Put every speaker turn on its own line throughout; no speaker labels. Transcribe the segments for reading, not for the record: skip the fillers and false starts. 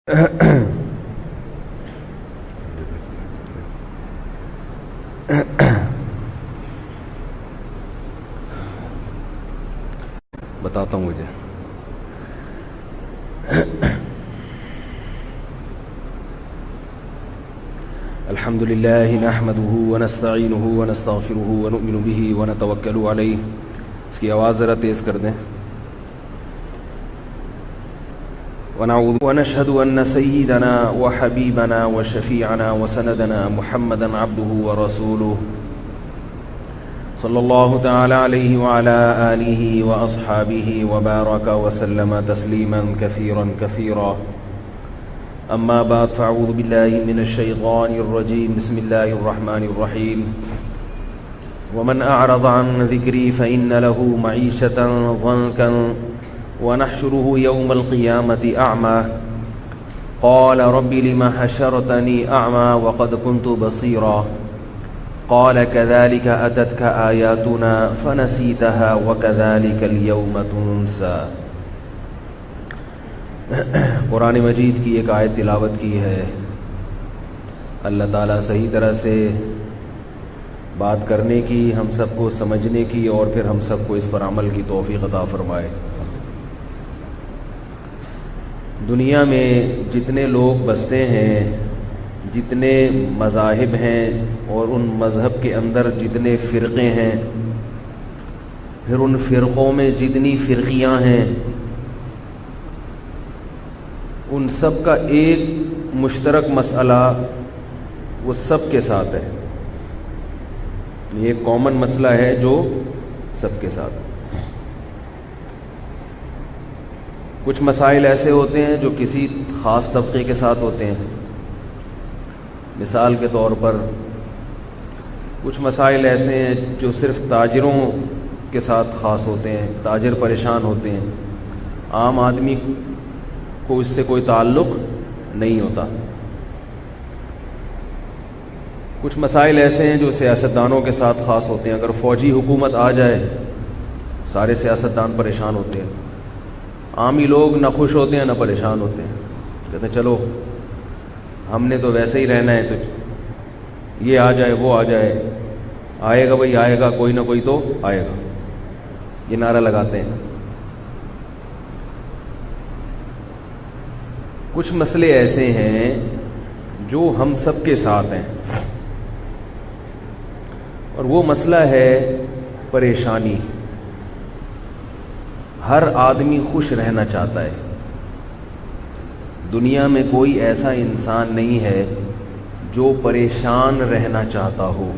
بتاتا ہوں مجھے. الحمد لله نحمده ونستعينه ونستغفره ونؤمن به ونتوكل عليه. اس کی آواز ذرا تیز کر دیں. ونشهد أن سيدنا وحبيبنا وشفيعنا وسندنا محمدا عبده ورسوله صلى الله تعالى عليه وعلى آله وأصحابه وبارك وسلم تسليما كثيرا كثيرا. أما بعد فأعوذ بالله من الشيطان الرجيم. بسم الله الرحمن الرحيم. ومن أعرض عن ذكري فإن له معيشة ضنكا ونحشره يوم القيامة أعمى قال رب لما حشرتني أعمى وقد كنت بصيرا قال كذلك أتتك آياتنا فنسيتها وكذلك اليوم تنسى. قرآن مجید کی ایک آیت تلاوت کی ہے. اللہ تعالیٰ صحیح طرح سے بات کرنے کی، ہم سب کو سمجھنے کی، اور پھر ہم سب کو اس پر عمل کی توفیق عطا فرمائے. دنیا میں جتنے لوگ بستے ہیں، جتنے مذاہب ہیں، اور ان مذہب کے اندر جتنے فرقے ہیں، پھر ان فرقوں میں جتنی فرقیاں ہیں، ان سب کا ایک مشترک مسئلہ وہ سب کے ساتھ ہے. یہ ایک کامن مسئلہ ہے جو سب کے ساتھ. کچھ مسائل ایسے ہوتے ہیں جو کسی خاص طبقے کے ساتھ ہوتے ہیں. مثال کے طور پر کچھ مسائل ایسے ہیں جو صرف تاجروں کے ساتھ خاص ہوتے ہیں. تاجر پریشان ہوتے ہیں، عام آدمی کو اس سے کوئی تعلق نہیں ہوتا. کچھ مسائل ایسے ہیں جو سیاستدانوں کے ساتھ خاص ہوتے ہیں. اگر فوجی حکومت آ جائے سارے سیاستدان پریشان ہوتے ہیں. عامی لوگ نہ خوش ہوتے ہیں نہ پریشان ہوتے ہیں. کہتے ہیں چلو ہم نے تو ویسے ہی رہنا ہے، تو یہ آ جائے وہ آ جائے، آئے گا بھائی آئے گا، کوئی نہ کوئی تو آئے گا، یہ نعرہ لگاتے ہیں. کچھ مسئلے ایسے ہیں جو ہم سب کے ساتھ ہیں، اور وہ مسئلہ ہے پریشانی. ہر آدمی خوش رہنا چاہتا ہے. دنیا میں کوئی ایسا انسان نہیں ہے جو پریشان رہنا چاہتا ہو.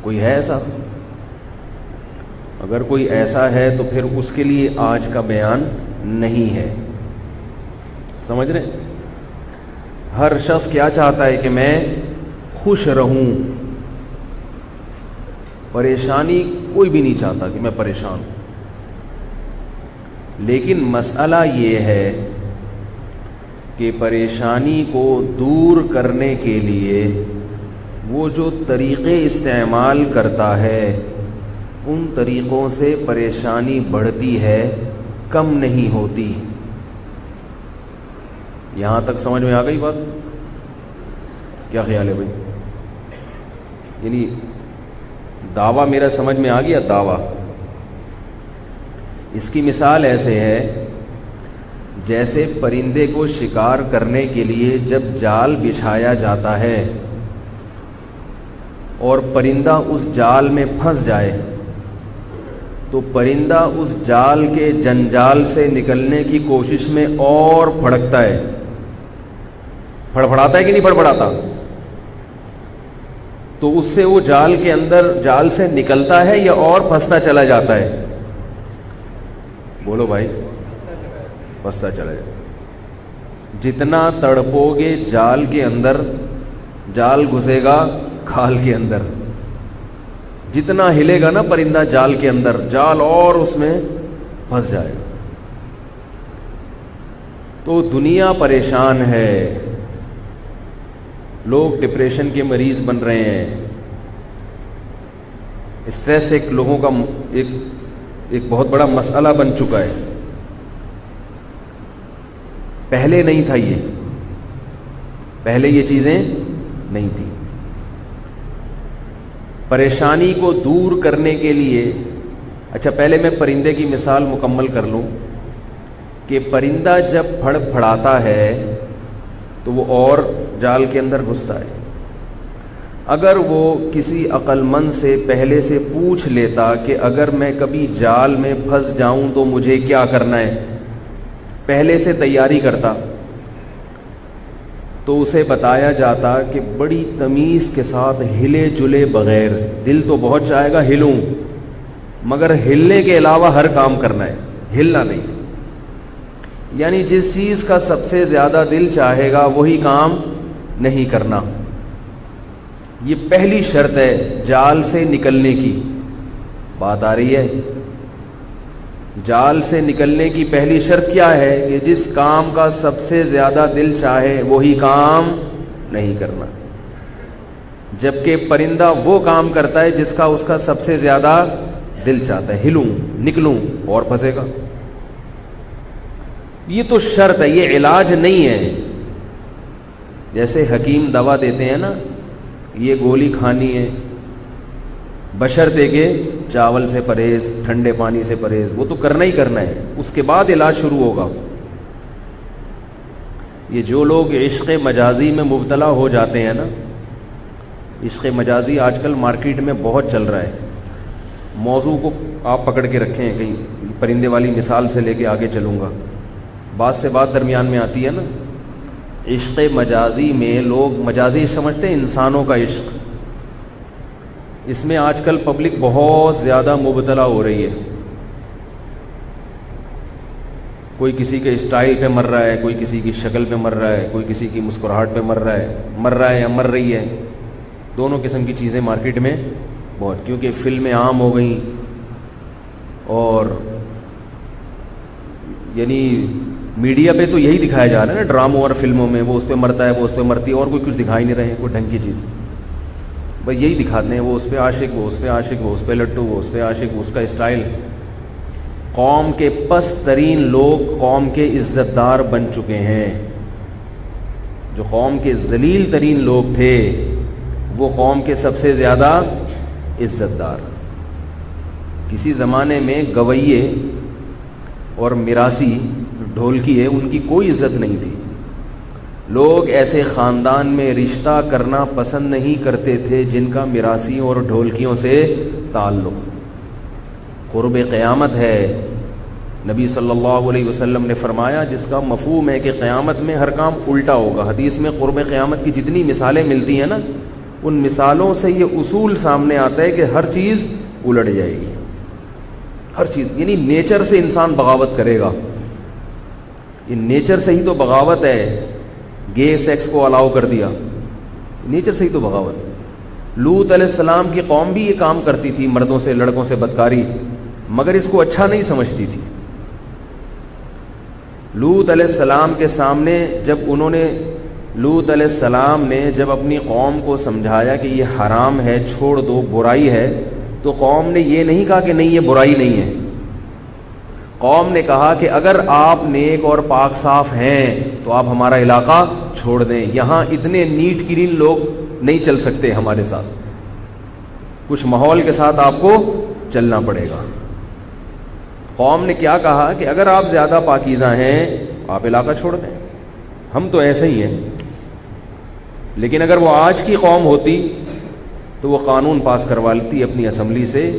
کوئی ہے ایسا؟ اگر کوئی ایسا ہے تو پھر اس کے لیے آج کا بیان نہیں ہے. سمجھ رہے؟ ہر شخص کیا چاہتا ہے کہ میں خوش رہوں. پریشانی کوئی بھی نہیں چاہتا کہ میں پریشان ہوں. لیکن مسئلہ یہ ہے کہ پریشانی کو دور کرنے کے لیے وہ جو طریقے استعمال کرتا ہے ان طریقوں سے پریشانی بڑھتی ہے، کم نہیں ہوتی. یہاں تک سمجھ میں آ گئی بات؟ کیا خیال ہے بھائی؟ یعنی دعویٰ میرا سمجھ میں آ گیا؟ دعویٰ اس کی مثال ایسے ہے جیسے پرندے کو شکار کرنے کے لیے جب جال بچھایا جاتا ہے اور پرندہ اس جال میں پھنس جائے تو پرندہ اس جال کے جنجال سے نکلنے کی کوشش میں اور پھڑکتا ہے. پھڑپڑاتا ہے کہ نہیں پھڑپڑاتا؟ تو اس سے وہ جال کے اندر جال سے نکلتا ہے یا اور پھنستا چلا جاتا ہے؟ بولو بھائی. پھنستا چلا جائے. جتنا تڑپو گے جال کے اندر، جال گھسے گا کھال کے اندر. جتنا ہلے گا نا پرندہ جال کے اندر، جال اور اس میں پھنس جائے گا. تو دنیا پریشان ہے. لوگ ڈپریشن کے مریض بن رہے ہیں. اسٹریس ایک لوگوں کا ایک بہت بڑا مسئلہ بن چکا ہے. پہلے نہیں تھا، یہ پہلے یہ چیزیں نہیں تھیں۔ پریشانی کو دور کرنے کے لیے، اچھا پہلے میں پرندے کی مثال مکمل کر لوں کہ پرندہ جب پھڑ پھڑاتا ہے تو وہ اور جال کے اندر گھستا ہے۔ اگر وہ کسی عقل مند سے پہلے سے پوچھ لیتا کہ اگر میں کبھی جال میں پھنس جاؤں تو مجھے کیا کرنا ہے، پہلے سے تیاری کرتا، تو اسے بتایا جاتا کہ بڑی تمیز کے ساتھ ہلے جلے بغیر، دل تو بہت چاہے گا ہلوں، مگر ہلنے کے علاوہ ہر کام کرنا ہے، ہلنا نہیں۔ یعنی جس چیز کا سب سے زیادہ دل چاہے گا وہی کام نہیں کرنا۔ یہ پہلی شرط ہے جال سے نکلنے کی۔ بات آ رہی ہے؟ جال سے نکلنے کی پہلی شرط کیا ہے کہ جس کام کا سب سے زیادہ دل چاہے وہی کام نہیں کرنا، جبکہ پرندہ وہ کام کرتا ہے جس کا اس کا سب سے زیادہ دل چاہتا ہے، ہلوں نکلوں اور پھنسے گا۔ یہ تو شرط ہے، یہ علاج نہیں ہے۔ جیسے حکیم دوا دیتے ہیں نا، یہ گولی کھانی ہے بشرطے کہ چاول سے پرہیز، ٹھنڈے پانی سے پرہیز، وہ تو کرنا ہی کرنا ہے، اس کے بعد علاج شروع ہوگا۔ یہ جو لوگ عشق مجازی میں مبتلا ہو جاتے ہیں نا، عشق مجازی آج کل مارکیٹ میں بہت چل رہا ہے۔ موضوع کو آپ پکڑ کے رکھیں، کہیں پرندے والی مثال سے لے کے آگے چلوں گا، بات سے بات درمیان میں آتی ہے نا۔ عشق مجازی میں لوگ مجازی سمجھتے ہیں انسانوں کا عشق، اس میں آج کل پبلک بہت زیادہ مبتلا ہو رہی ہے۔ کوئی کسی کے اسٹائل پہ مر رہا ہے، کوئی کسی کی شکل پہ مر رہا ہے، کوئی کسی کی مسکراہٹ پہ مر رہا ہے یا مر رہی ہے۔ دونوں قسم کی چیزیں مارکیٹ میں بہت، کیونکہ فلمیں عام ہو گئیں، اور یعنی میڈیا پہ تو یہی دکھایا جا رہا ہے نا، ڈراموں اور فلموں میں وہ اس پہ مرتا ہے، وہ اس پہ مرتی ہے، اور کوئی کچھ دکھا ہی نہیں رہے، کوئی ڈھنگ کی چیز، بس یہی دکھاتے ہیں، وہ اس پہ عاشق، وہ اس پہ عاشق، وہ اس پہ لٹو، وہ اس پہ عاشق، اس کا اسٹائل۔ قوم کے پست ترین لوگ قوم کے عزت دار بن چکے ہیں۔ جو قوم کے ذلیل ترین لوگ تھے وہ قوم کے سب سے زیادہ عزت دار۔ کسی زمانے میں گویے اور میراثی ڈھولکی ہے، ان کی کوئی عزت نہیں تھی۔ لوگ ایسے خاندان میں رشتہ کرنا پسند نہیں کرتے تھے جن کا میراثی اور ڈھولکیوں سے تعلق۔ قرب قیامت ہے، نبی صلی اللہ علیہ وسلم نے فرمایا، جس کا مفہوم ہے کہ قیامت میں ہر کام الٹا ہوگا۔ حدیث میں قرب قیامت کی جتنی مثالیں ملتی ہیں نا، ان مثالوں سے یہ اصول سامنے آتا ہے کہ ہر چیز الٹ جائے گی، ہر چیز، یعنی نیچر سے انسان بغاوت کرے گا۔ یہ نیچر سے ہی تو بغاوت ہے، گے سیکس کو الاؤ کر دیا، نیچر سے ہی تو بغاوت۔ لوط علیہ السلام کی قوم بھی یہ کام کرتی تھی، مردوں سے لڑکوں سے بدکاری، مگر اس کو اچھا نہیں سمجھتی تھی۔ لوط علیہ السلام کے سامنے لوط علیہ السلام نے جب اپنی قوم کو سمجھایا کہ یہ حرام ہے، چھوڑ دو، برائی ہے، تو قوم نے یہ نہیں کہا کہ نہیں یہ برائی نہیں ہے۔ قوم نے کہا کہ اگر آپ نیک اور پاک صاف ہیں تو آپ ہمارا علاقہ چھوڑ دیں، یہاں اتنے نیٹ کلین لوگ نہیں چل سکتے ہمارے ساتھ، کچھ ماحول کے ساتھ آپ کو چلنا پڑے گا۔ قوم نے کیا کہا کہ اگر آپ زیادہ پاکیزہ ہیں آپ علاقہ چھوڑ دیں، ہم تو ایسے ہی ہیں۔ لیکن اگر وہ آج کی قوم ہوتی تو وہ قانون پاس کروا لیتی اپنی اسمبلی سے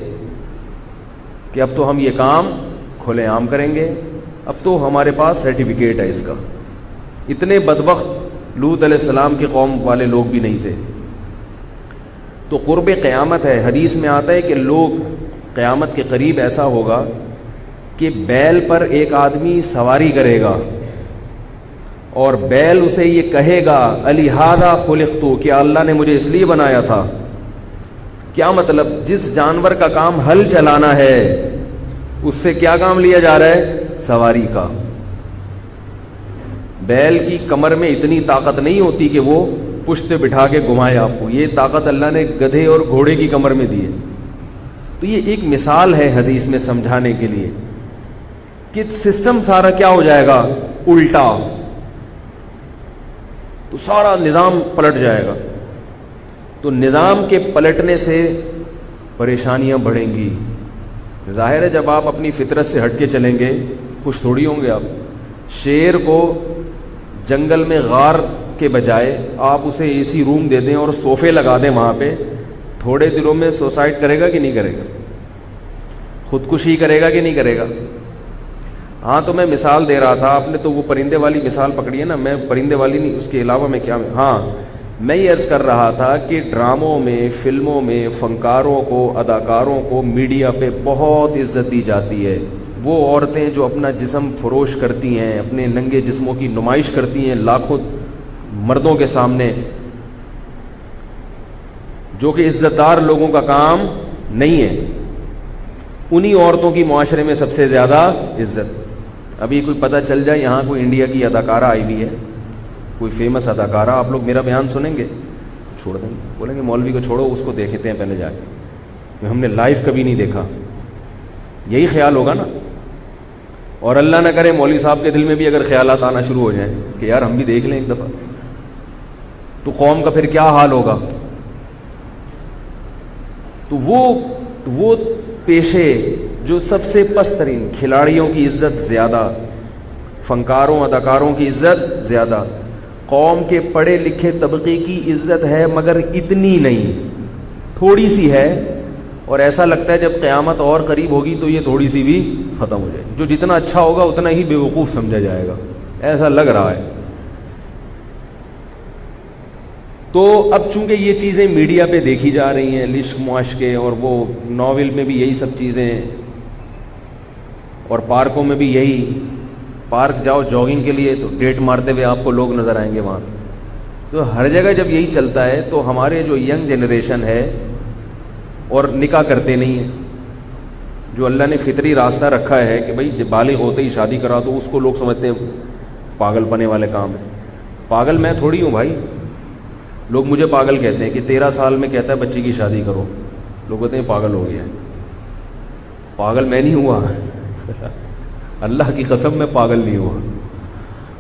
کہ اب تو ہم یہ کام کھلے عام کریں گے، اب تو ہمارے پاس سرٹیفکیٹ ہے اس کا۔ اتنے بدبخت لوط علیہ السلام کی قوم والے لوگ بھی نہیں تھے۔ تو قرب قیامت ہے، حدیث میں آتا ہے کہ لوگ قیامت کے قریب ایسا ہوگا کہ بیل پر ایک آدمی سواری کرے گا اور بیل اسے یہ کہے گا الہذا خلقت، کہ اللہ نے مجھے اس لیے بنایا تھا۔ کیا مطلب؟ جس جانور کا کام ہل چلانا ہے اس سے کیا کام لیا جا رہا ہے؟ سواری کا۔ بیل کی کمر میں اتنی طاقت نہیں ہوتی کہ وہ پشت پہ بٹھا کے گھمائے آپ کو، یہ طاقت اللہ نے گدھے اور گھوڑے کی کمر میں دی ہے۔ تو یہ ایک مثال ہے حدیث میں سمجھانے کے لیے کہ سسٹم سارا کیا ہو جائے گا؟ الٹا۔ تو سارا نظام پلٹ جائے گا. تو نظام کے پلٹنے سے پریشانیاں بڑھیں گی. ظاہر ہے جب آپ اپنی فطرت سے ہٹ کے چلیں گے خوش تھوڑی ہوں گے آپ. شیر کو جنگل میں غار کے بجائے آپ اسے اے سی روم دے دیں اور صوفے لگا دیں وہاں پہ, تھوڑے دنوں میں سوسائڈ کرے گا کہ نہیں کرے گا؟ خودکشی کرے گا کہ نہیں کرے گا؟ ہاں تو میں مثال دے رہا تھا, آپ نے تو وہ پرندے والی مثال پکڑی ہے نا, میں پرندے والی نہیں, اس کے علاوہ میں کیا, ہاں میں یہ عرض کر رہا تھا کہ ڈراموں میں, فلموں میں فنکاروں کو, اداکاروں کو میڈیا پہ بہت عزت دی جاتی ہے. وہ عورتیں جو اپنا جسم فروش کرتی ہیں, اپنے ننگے جسموں کی نمائش کرتی ہیں لاکھوں مردوں کے سامنے, جو کہ عزت دار لوگوں کا کام نہیں ہے, انہی عورتوں کی معاشرے میں سب سے زیادہ عزت. ابھی کوئی پتہ چل جائے یہاں کوئی انڈیا کی اداکارہ آئی ہوئی ہے, کوئی فیمس اداکارہ, آپ لوگ میرا بیان سنیں گے چھوڑ دیں گے, بولیں گے مولوی کو چھوڑو, اس کو دیکھتے ہیں پہلے جا کے, ہم نے لائیو کبھی نہیں دیکھا. یہی خیال ہوگا نا. اور اللہ نہ کرے مولوی صاحب کے دل میں بھی اگر خیالات آنا شروع ہو جائیں کہ یار ہم بھی دیکھ لیں ایک دفعہ, تو قوم کا پھر کیا حال ہوگا. تو وہ پیشے جو سب سے پست ترین, کھلاڑیوں کی عزت زیادہ, فنکاروں اداکاروں کی عزت زیادہ, قوم کے پڑھے لکھے طبقے کی عزت ہے مگر اتنی نہیں, تھوڑی سی ہے, اور ایسا لگتا ہے جب قیامت اور قریب ہوگی تو یہ تھوڑی سی بھی ختم ہو جائے گی. جو جتنا اچھا ہوگا اتنا ہی بے وقوف سمجھا جائے گا, ایسا لگ رہا ہے. تو اب چونکہ یہ چیزیں میڈیا پہ دیکھی جا رہی ہیں, لشق معاشقے, اور وہ ناول میں بھی یہی سب چیزیں, اور پارکوں میں بھی یہی, پارک جاؤ جاگنگ کے لیے تو ڈیٹ مارتے ہوئے آپ کو لوگ نظر آئیں گے وہاں. تو ہر جگہ جب یہی چلتا ہے تو ہمارے جو ینگ جنریشن ہے اور نکاح کرتے نہیں ہیں, جو اللہ نے فطری راستہ رکھا ہے کہ بھائی بالغ ہوتے ہی شادی کرا, تو اس کو لوگ سمجھتے ہیں پاگل پنے والے کام ہے. پاگل میں تھوڑی ہوں بھائی, لوگ مجھے پاگل کہتے ہیں کہ 13 سال میں کہتا ہے بچی کی شادی کرو, لوگ کہتے ہیں پاگل ہو گیا. پاگل میں نہیں ہوا, اللہ کی قسم میں پاگل نہیں ہوا.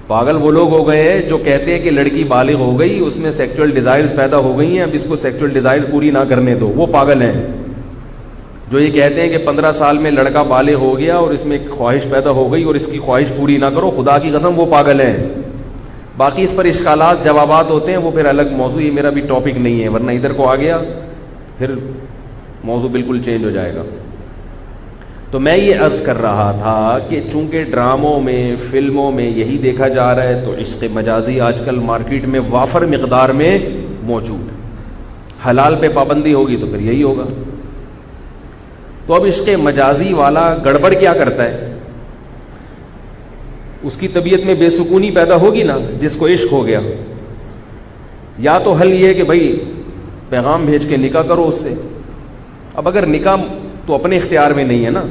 پاگل وہ لوگ ہو گئے ہیں جو کہتے ہیں کہ لڑکی بالغ ہو گئی, اس میں سیکچول ڈیزائرز پیدا ہو گئی ہیں, اب اس کو سیکچول ڈیزائرز پوری نہ کرنے دو, وہ پاگل ہیں. جو یہ کہتے ہیں کہ 15 سال میں لڑکا بالغ ہو گیا اور اس میں ایک خواہش پیدا ہو گئی اور اس کی خواہش پوری نہ کرو, خدا کی قسم وہ پاگل ہیں. باقی اس پر اشکالات جوابات ہوتے ہیں, وہ پھر الگ موضوع, یہ میرا بھی ٹاپک نہیں ہے, ورنہ ادھر کو آ گیا پھر موضوع بالکل چینج ہو جائے گا. تو میں یہ عرض کر رہا تھا کہ چونکہ ڈراموں میں, فلموں میں یہی دیکھا جا رہا ہے, تو عشق مجازی آج کل مارکیٹ میں وافر مقدار میں موجود ہے. حلال پہ پابندی ہوگی تو پھر یہی ہوگا. تو اب عشق مجازی والا گڑبڑ کیا کرتا ہے, اس کی طبیعت میں بے سکونی پیدا ہوگی نا, جس کو عشق ہو گیا. یا تو حل یہ کہ بھائی پیغام بھیج کے نکاح کرو اس سے. اب اگر نکاح تو اپنے اختیار میں نہیں ہے نا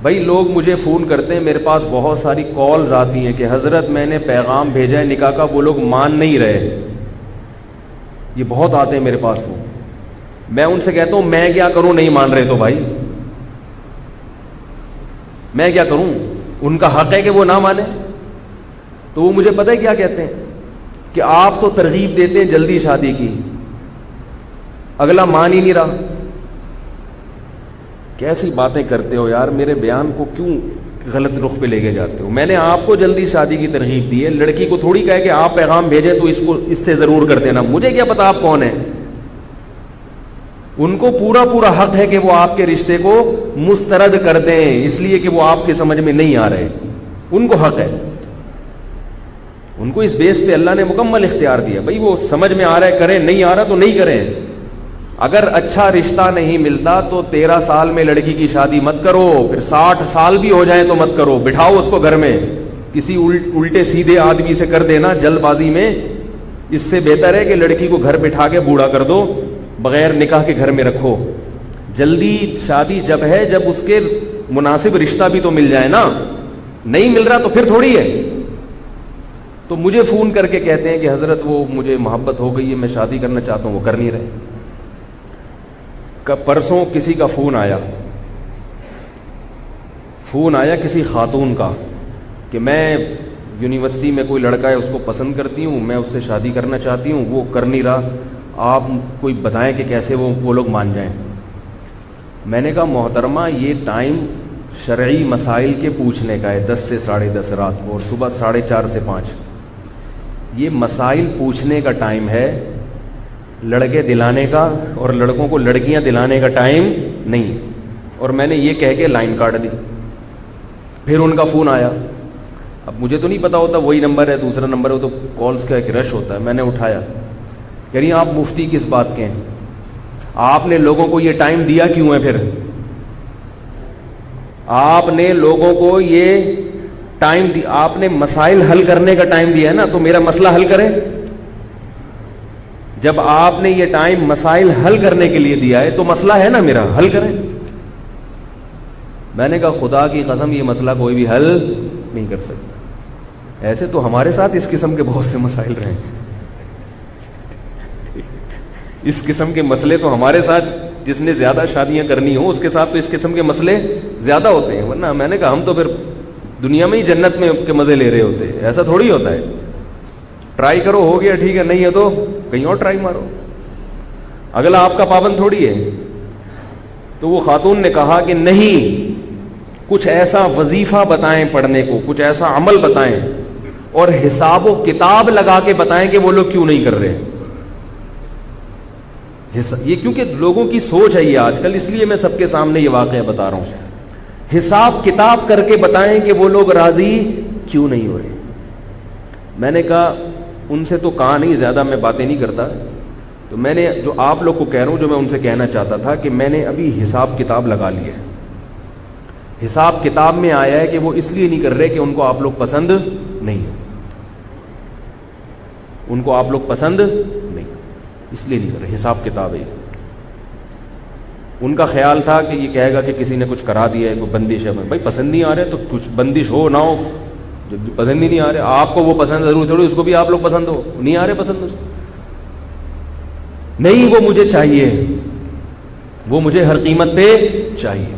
بھائی, لوگ مجھے فون کرتے ہیں, میرے پاس بہت ساری کالز آتی ہیں کہ حضرت میں نے پیغام بھیجا ہے نکاح کا, وہ لوگ مان نہیں رہے. یہ بہت آتے ہیں میرے پاس. وہ میں ان سے کہتا ہوں میں کیا کروں, نہیں مان رہے تو بھائی میں کیا کروں, ان کا حق ہے کہ وہ نہ مانے. تو وہ مجھے پتہ ہے کیا کہتے ہیں کہ آپ تو ترغیب دیتے ہیں جلدی شادی کی, اگلا مان ہی نہیں رہا. کیسی باتیں کرتے ہو یار, میرے بیان کو کیوں غلط رخ پہ لے کے جاتے ہو. میں نے آپ کو جلدی شادی کی ترغیب دی ہے, لڑکی کو تھوڑی کہا کہ آپ پیغام بھیجیں تو اس سے ضرور کر دینا. مجھے کیا پتا آپ کون ہیں. ان کو پورا حق ہے کہ وہ آپ کے رشتے کو مسترد کر دیں, اس لیے کہ وہ آپ کے سمجھ میں نہیں آ رہے. ان کو حق ہے, ان کو اس بیس پہ اللہ نے مکمل اختیار دیا. بھائی وہ سمجھ میں آ رہا ہے کریں, نہیں آ رہا تو نہیں کریں. اگر اچھا رشتہ نہیں ملتا تو 13 سال میں لڑکی کی شادی مت کرو, پھر 60 سال بھی ہو جائیں تو مت کرو. بٹھاؤ اس کو گھر میں, کسی الٹے سیدھے آدمی سے کر دینا جلد بازی میں. اس سے بہتر ہے کہ لڑکی کو گھر بٹھا کے بوڑھا کر دو, بغیر نکاح کے گھر میں رکھو. جلدی شادی جب ہے جب اس کے مناسب رشتہ بھی تو مل جائے نا, نہیں مل رہا تو پھر تھوڑی ہے. تو مجھے فون کر کے کہتے ہیں کہ حضرت وہ مجھے محبت ہو گئی ہے, میں شادی کرنا چاہتا ہوں, وہ کر نہیں رہے. پرسوں کسی کا فون آیا کسی خاتون کا کہ میں یونیورسٹی میں کوئی لڑکا ہے، اس کو پسند کرتی ہوں، میں اس سے شادی کرنا چاہتی ہوں، وہ کر نہیں رہا، آپ کوئی بتائیں کہ کیسے وہ لوگ مان جائیں. میں نے کہا محترمہ یہ ٹائم شرعی مسائل کے پوچھنے کا ہے 10 سے 10:30 رات کو اور صبح 4:30 سے 5. یہ مسائل پوچھنے کا ٹائم ہے، لڑکے دلانے کا اور لڑکوں کو لڑکیاں دلانے کا ٹائم نہیں. اور میں نے یہ کہہ کے لائن کاٹ دی. پھر ان کا فون آیا. اب مجھے تو نہیں پتا ہوتا وہی نمبر ہے دوسرا نمبر ہے، تو کالز کا ایک رش ہوتا ہے. میں نے اٹھایا، کہہ رہی آپ مفتی کس بات کے ہیں؟ آپ نے لوگوں کو یہ ٹائم دیا کیوں ہے؟ پھر آپ نے لوگوں کو یہ ٹائم دیا، آپ نے مسائل حل کرنے کا ٹائم دیا ہے نا، تو میرا مسئلہ حل کریں. جب آپ نے یہ ٹائم مسائل حل کرنے کے لیے دیا ہے تو مسئلہ ہے نا میرا، حل کریں. میں نے کہا خدا کی قسم یہ مسئلہ کوئی بھی حل نہیں کر سکتا. ایسے تو ہمارے ساتھ اس قسم کے بہت سے مسائل رہے ہیں، اس قسم کے مسئلے تو ہمارے ساتھ، جس نے زیادہ شادیاں کرنی ہوں اس کے ساتھ تو اس قسم کے مسئلے زیادہ ہوتے ہیں. ورنہ میں نے کہا ہم تو پھر دنیا میں ہی جنت میں کے مزے لے رہے ہوتے ہیں. ایسا تھوڑی ہوتا ہے. ٹرائی کرو، ہو گیا ٹھیک ہے، نہیں ہے تو کہیں اور ٹرائی مارو. اگلا آپ کا پابند تھوڑی ہے. تو وہ خاتون نے کہا کہ نہیں، کچھ ایسا وظیفہ بتائیں پڑھنے کو، کچھ ایسا عمل بتائیں اور حساب و کتاب لگا کے بتائیں کہ وہ لوگ کیوں نہیں کر رہے. یہ کیونکہ لوگوں کی سوچ ہے یہ آج کل، اس لیے میں سب کے سامنے یہ واقعہ بتا رہا ہوں. حساب کتاب کر کے بتائیں کہ وہ لوگ راضی کیوں نہیں ہو رہے. میں نے کہا ان سے تو کہا نہیں، زیادہ میں باتیں نہیں کرتا. تو میں نے جو آپ لوگ کو کہہ رہا ہوں، جو میں ان سے کہنا چاہتا تھا کہ میں نے ابھی حساب کتاب لگا لی ہے. حساب کتاب میں آیا ہے کہ وہ اس لیے نہیں کر رہے کہ ان کو آپ لوگ پسند نہیں، ان کو آپ لوگ پسند نہیں، اس لیے نہیں کر رہے. حساب کتاب ہے. ان کا خیال تھا کہ یہ کہے گا کہ کسی نے کچھ کرا دیا ہے، کوئی بندش ہے. بھائی پسند نہیں آ رہے تو کچھ بندش ہو نہ ہو، جب پسند ہی نہیں آ رہے آپ کو وہ پسند ضرور تھوڑی اس کو بھی آپ لوگ پسند ہو. نہیں آ رہے پسند اس کو، نہیں وہ مجھے چاہیے، وہ مجھے ہر قیمت پہ چاہیے.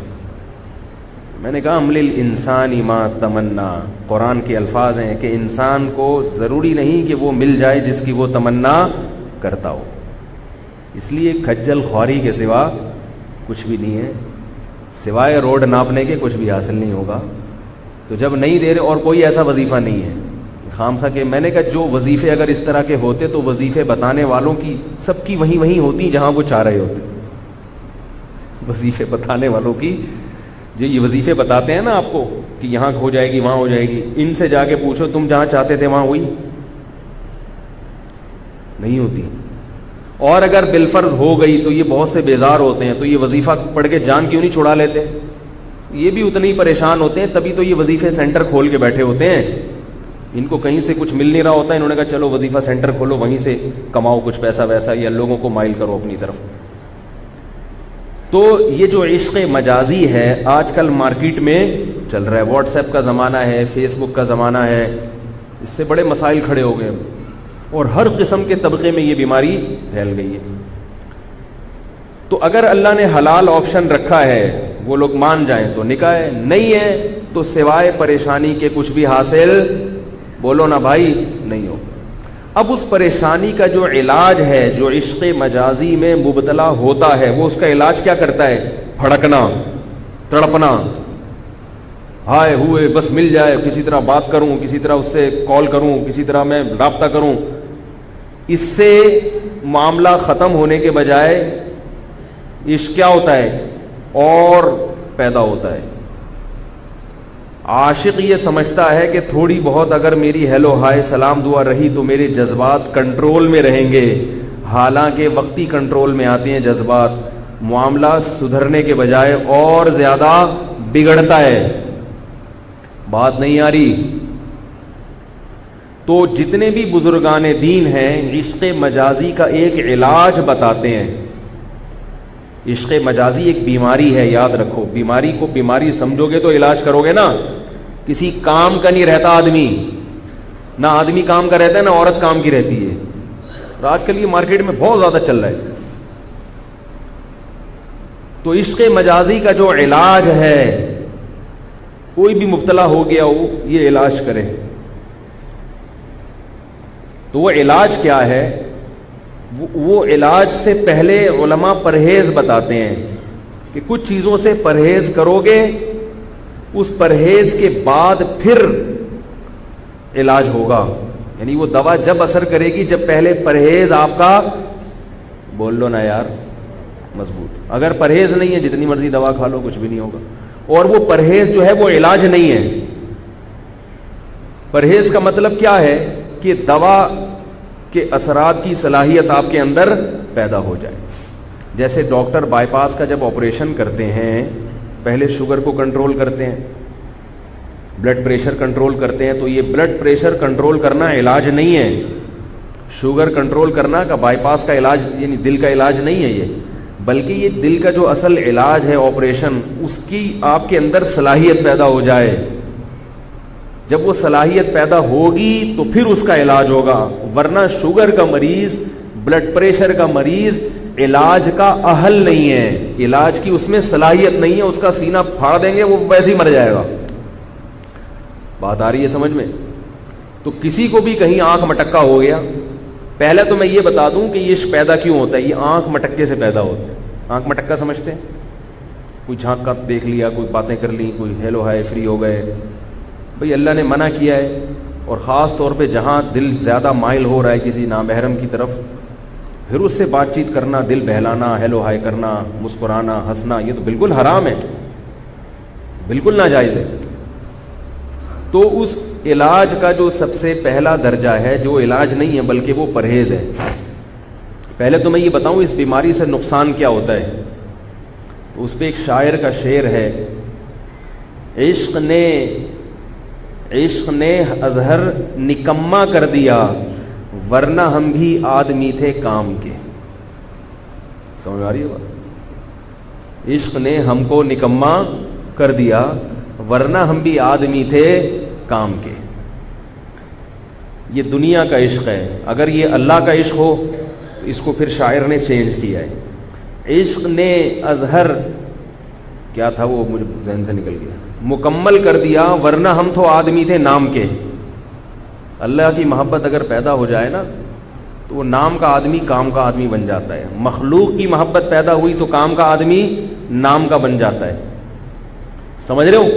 میں نے کہا عمل الانسان ما تمنا، قرآن کے الفاظ ہیں کہ انسان کو ضروری نہیں کہ وہ مل جائے جس کی وہ تمنا کرتا ہو. اس لیے کھجل خواری کے سوا کچھ بھی نہیں ہے، سوائے روڈ ناپنے کے کچھ بھی حاصل نہیں ہوگا. تو جب نہیں دے رہے اور کوئی ایسا وظیفہ نہیں ہے خام خواہ کہ، میں نے کہا جو وظیفے اگر اس طرح کے ہوتے تو وظیفے بتانے والوں کی سب کی وہیں ہوتی جہاں وہ چاہ رہے ہوتے. وظیفے بتانے والوں کی جو یہ وظیفے بتاتے ہیں نا آپ کو کہ یہاں ہو جائے گی وہاں ہو جائے گی، ان سے جا کے پوچھو تم جہاں چاہتے تھے وہاں ہوئی؟ نہیں ہوتی. اور اگر بالفرض ہو گئی تو یہ بہت سے بیزار ہوتے ہیں، تو یہ وظیفہ پڑھ کے جان کیوں نہیں چھڑا لیتے؟ یہ بھی اتنے ہی پریشان ہوتے ہیں، تبھی تو یہ وظیفے سینٹر کھول کے بیٹھے ہوتے ہیں. ان کو کہیں سے کچھ مل نہیں رہا ہوتا، انہوں نے کہا چلو وظیفہ سینٹر کھولو، وہیں سے کماؤ کچھ پیسہ ویسا یا لوگوں کو مائل کرو اپنی طرف. تو یہ جو عشق مجازی ہے آج کل مارکیٹ میں چل رہا ہے. واٹس ایپ کا زمانہ ہے، فیس بک کا زمانہ ہے، اس سے بڑے مسائل کھڑے ہو گئے اور ہر قسم کے طبقے میں یہ بیماری پھیل گئی ہے. تو اگر اللہ نے حلال آپشن رکھا ہے وہ لوگ مان جائیں تو نکاح ہے، نہیں ہے تو سوائے پریشانی کے کچھ بھی حاصل بولو نا بھائی نہیں ہو. اب اس پریشانی کا جو علاج ہے، جو عشق مجازی میں مبتلا ہوتا ہے، وہ اس کا علاج کیا کرتا ہے؟ پھڑکنا، تڑپنا، ہائے ہوئے بس مل جائے، کسی طرح بات کروں، کسی طرح اس سے کال کروں، کسی طرح میں رابطہ کروں. اس سے معاملہ ختم ہونے کے بجائے عشق کیا ہوتا ہے؟ اور پیدا ہوتا ہے. عاشق یہ سمجھتا ہے کہ تھوڑی بہت اگر میری ہیلو ہائے سلام دعا رہی تو میرے جذبات کنٹرول میں رہیں گے، حالانکہ وقتی کنٹرول میں آتے ہیں جذبات، معاملہ سدھرنے کے بجائے اور زیادہ بگڑتا ہے. بات نہیں آ رہی؟ تو جتنے بھی بزرگان دین ہیں عشق مجازی کا ایک علاج بتاتے ہیں. عشق مجازی ایک بیماری ہے، یاد رکھو. بیماری کو بیماری سمجھو گے تو علاج کرو گے نا. کسی کام کا نہیں رہتا آدمی، نہ آدمی کام کا رہتا ہے نہ عورت کام کی رہتی ہے. اور آج کل یہ مارکیٹ میں بہت زیادہ چل رہا ہے. تو عشق مجازی کا جو علاج ہے، کوئی بھی مبتلا ہو گیا ہو یہ علاج کرے. تو وہ علاج کیا ہے؟ وہ علاج سے پہلے علماء پرہیز بتاتے ہیں کہ کچھ چیزوں سے پرہیز کرو گے، اس پرہیز کے بعد پھر علاج ہوگا. یعنی وہ دوا جب اثر کرے گی جب پہلے پرہیز آپ کا، بول لو نا یار، مضبوط. اگر پرہیز نہیں ہے جتنی مرضی دوا کھا لو کچھ بھی نہیں ہوگا. اور وہ پرہیز جو ہے وہ علاج نہیں ہے. پرہیز کا مطلب کیا ہے؟ کہ دوا کے اثرات کی صلاحیت آپ کے اندر پیدا ہو جائے. جیسے ڈاکٹر بائی پاس کا جب آپریشن کرتے ہیں پہلے شوگر کو کنٹرول کرتے ہیں، بلڈ پریشر کنٹرول کرتے ہیں. تو یہ بلڈ پریشر کنٹرول کرنا علاج نہیں ہے. شوگر کنٹرول کرنا کا بائی پاس کا علاج یعنی دل کا علاج نہیں ہے یہ، بلکہ یہ دل کا جو اصل علاج ہے آپریشن، اس کی آپ کے اندر صلاحیت پیدا ہو جائے. جب وہ صلاحیت پیدا ہوگی تو پھر اس کا علاج ہوگا. ورنہ شوگر کا مریض، بلڈ پریشر کا مریض علاج کا اہل نہیں ہے، علاج کی اس میں صلاحیت نہیں ہے. اس کا سینہ پھاڑ دیں گے وہ ویسے ہی مر جائے گا. بات آ رہی ہے سمجھ میں؟ تو کسی کو بھی کہیں آنکھ مٹکا ہو گیا، پہلے تو میں یہ بتا دوں کہ یہ پیدا کیوں ہوتا ہے. یہ آنکھ مٹکے سے پیدا ہوتا ہے. آنکھ مٹکا سمجھتے ہیں؟ کوئی جھانک کا دیکھ لیا، کوئی باتیں کر لی، کوئی ہیلو ہائے فری ہو گئے. بھئی اللہ نے منع کیا ہے. اور خاص طور پہ جہاں دل زیادہ مائل ہو رہا ہے کسی نامحرم کی طرف، پھر اس سے بات چیت کرنا، دل بہلانا، ہیلو ہائے کرنا، مسکرانا، ہنسنا، یہ تو بالکل حرام ہے، بالکل ناجائز ہے. تو اس علاج کا جو سب سے پہلا درجہ ہے، جو علاج نہیں ہے بلکہ وہ پرہیز ہے. پہلے تو میں یہ بتاؤں اس بیماری سے نقصان کیا ہوتا ہے. تو اس پہ ایک شاعر کا شعر ہے، عشق نے اظہر نکما کر دیا ورنہ ہم بھی آدمی تھے کام کے. سمجھ آ رہی ہے بات؟ عشق نے ہم کو نکما کر دیا ورنہ ہم بھی آدمی تھے کام کے. یہ دنیا کا عشق ہے. اگر یہ اللہ کا عشق ہو تو اس کو پھر شاعر نے چینج کیا ہے. عشق نے اظہر کیا تھا وہ مجھے ذہن سے نکل گیا، مکمل کر دیا ورنہ ہم تو آدمی تھے نام کے. اللہ کی محبت اگر پیدا ہو جائے نا تو وہ نام کا آدمی کام کا آدمی بن جاتا ہے. مخلوق کی محبت پیدا ہوئی تو کام کا آدمی نام کا بن جاتا ہے. سمجھ رہے ہو؟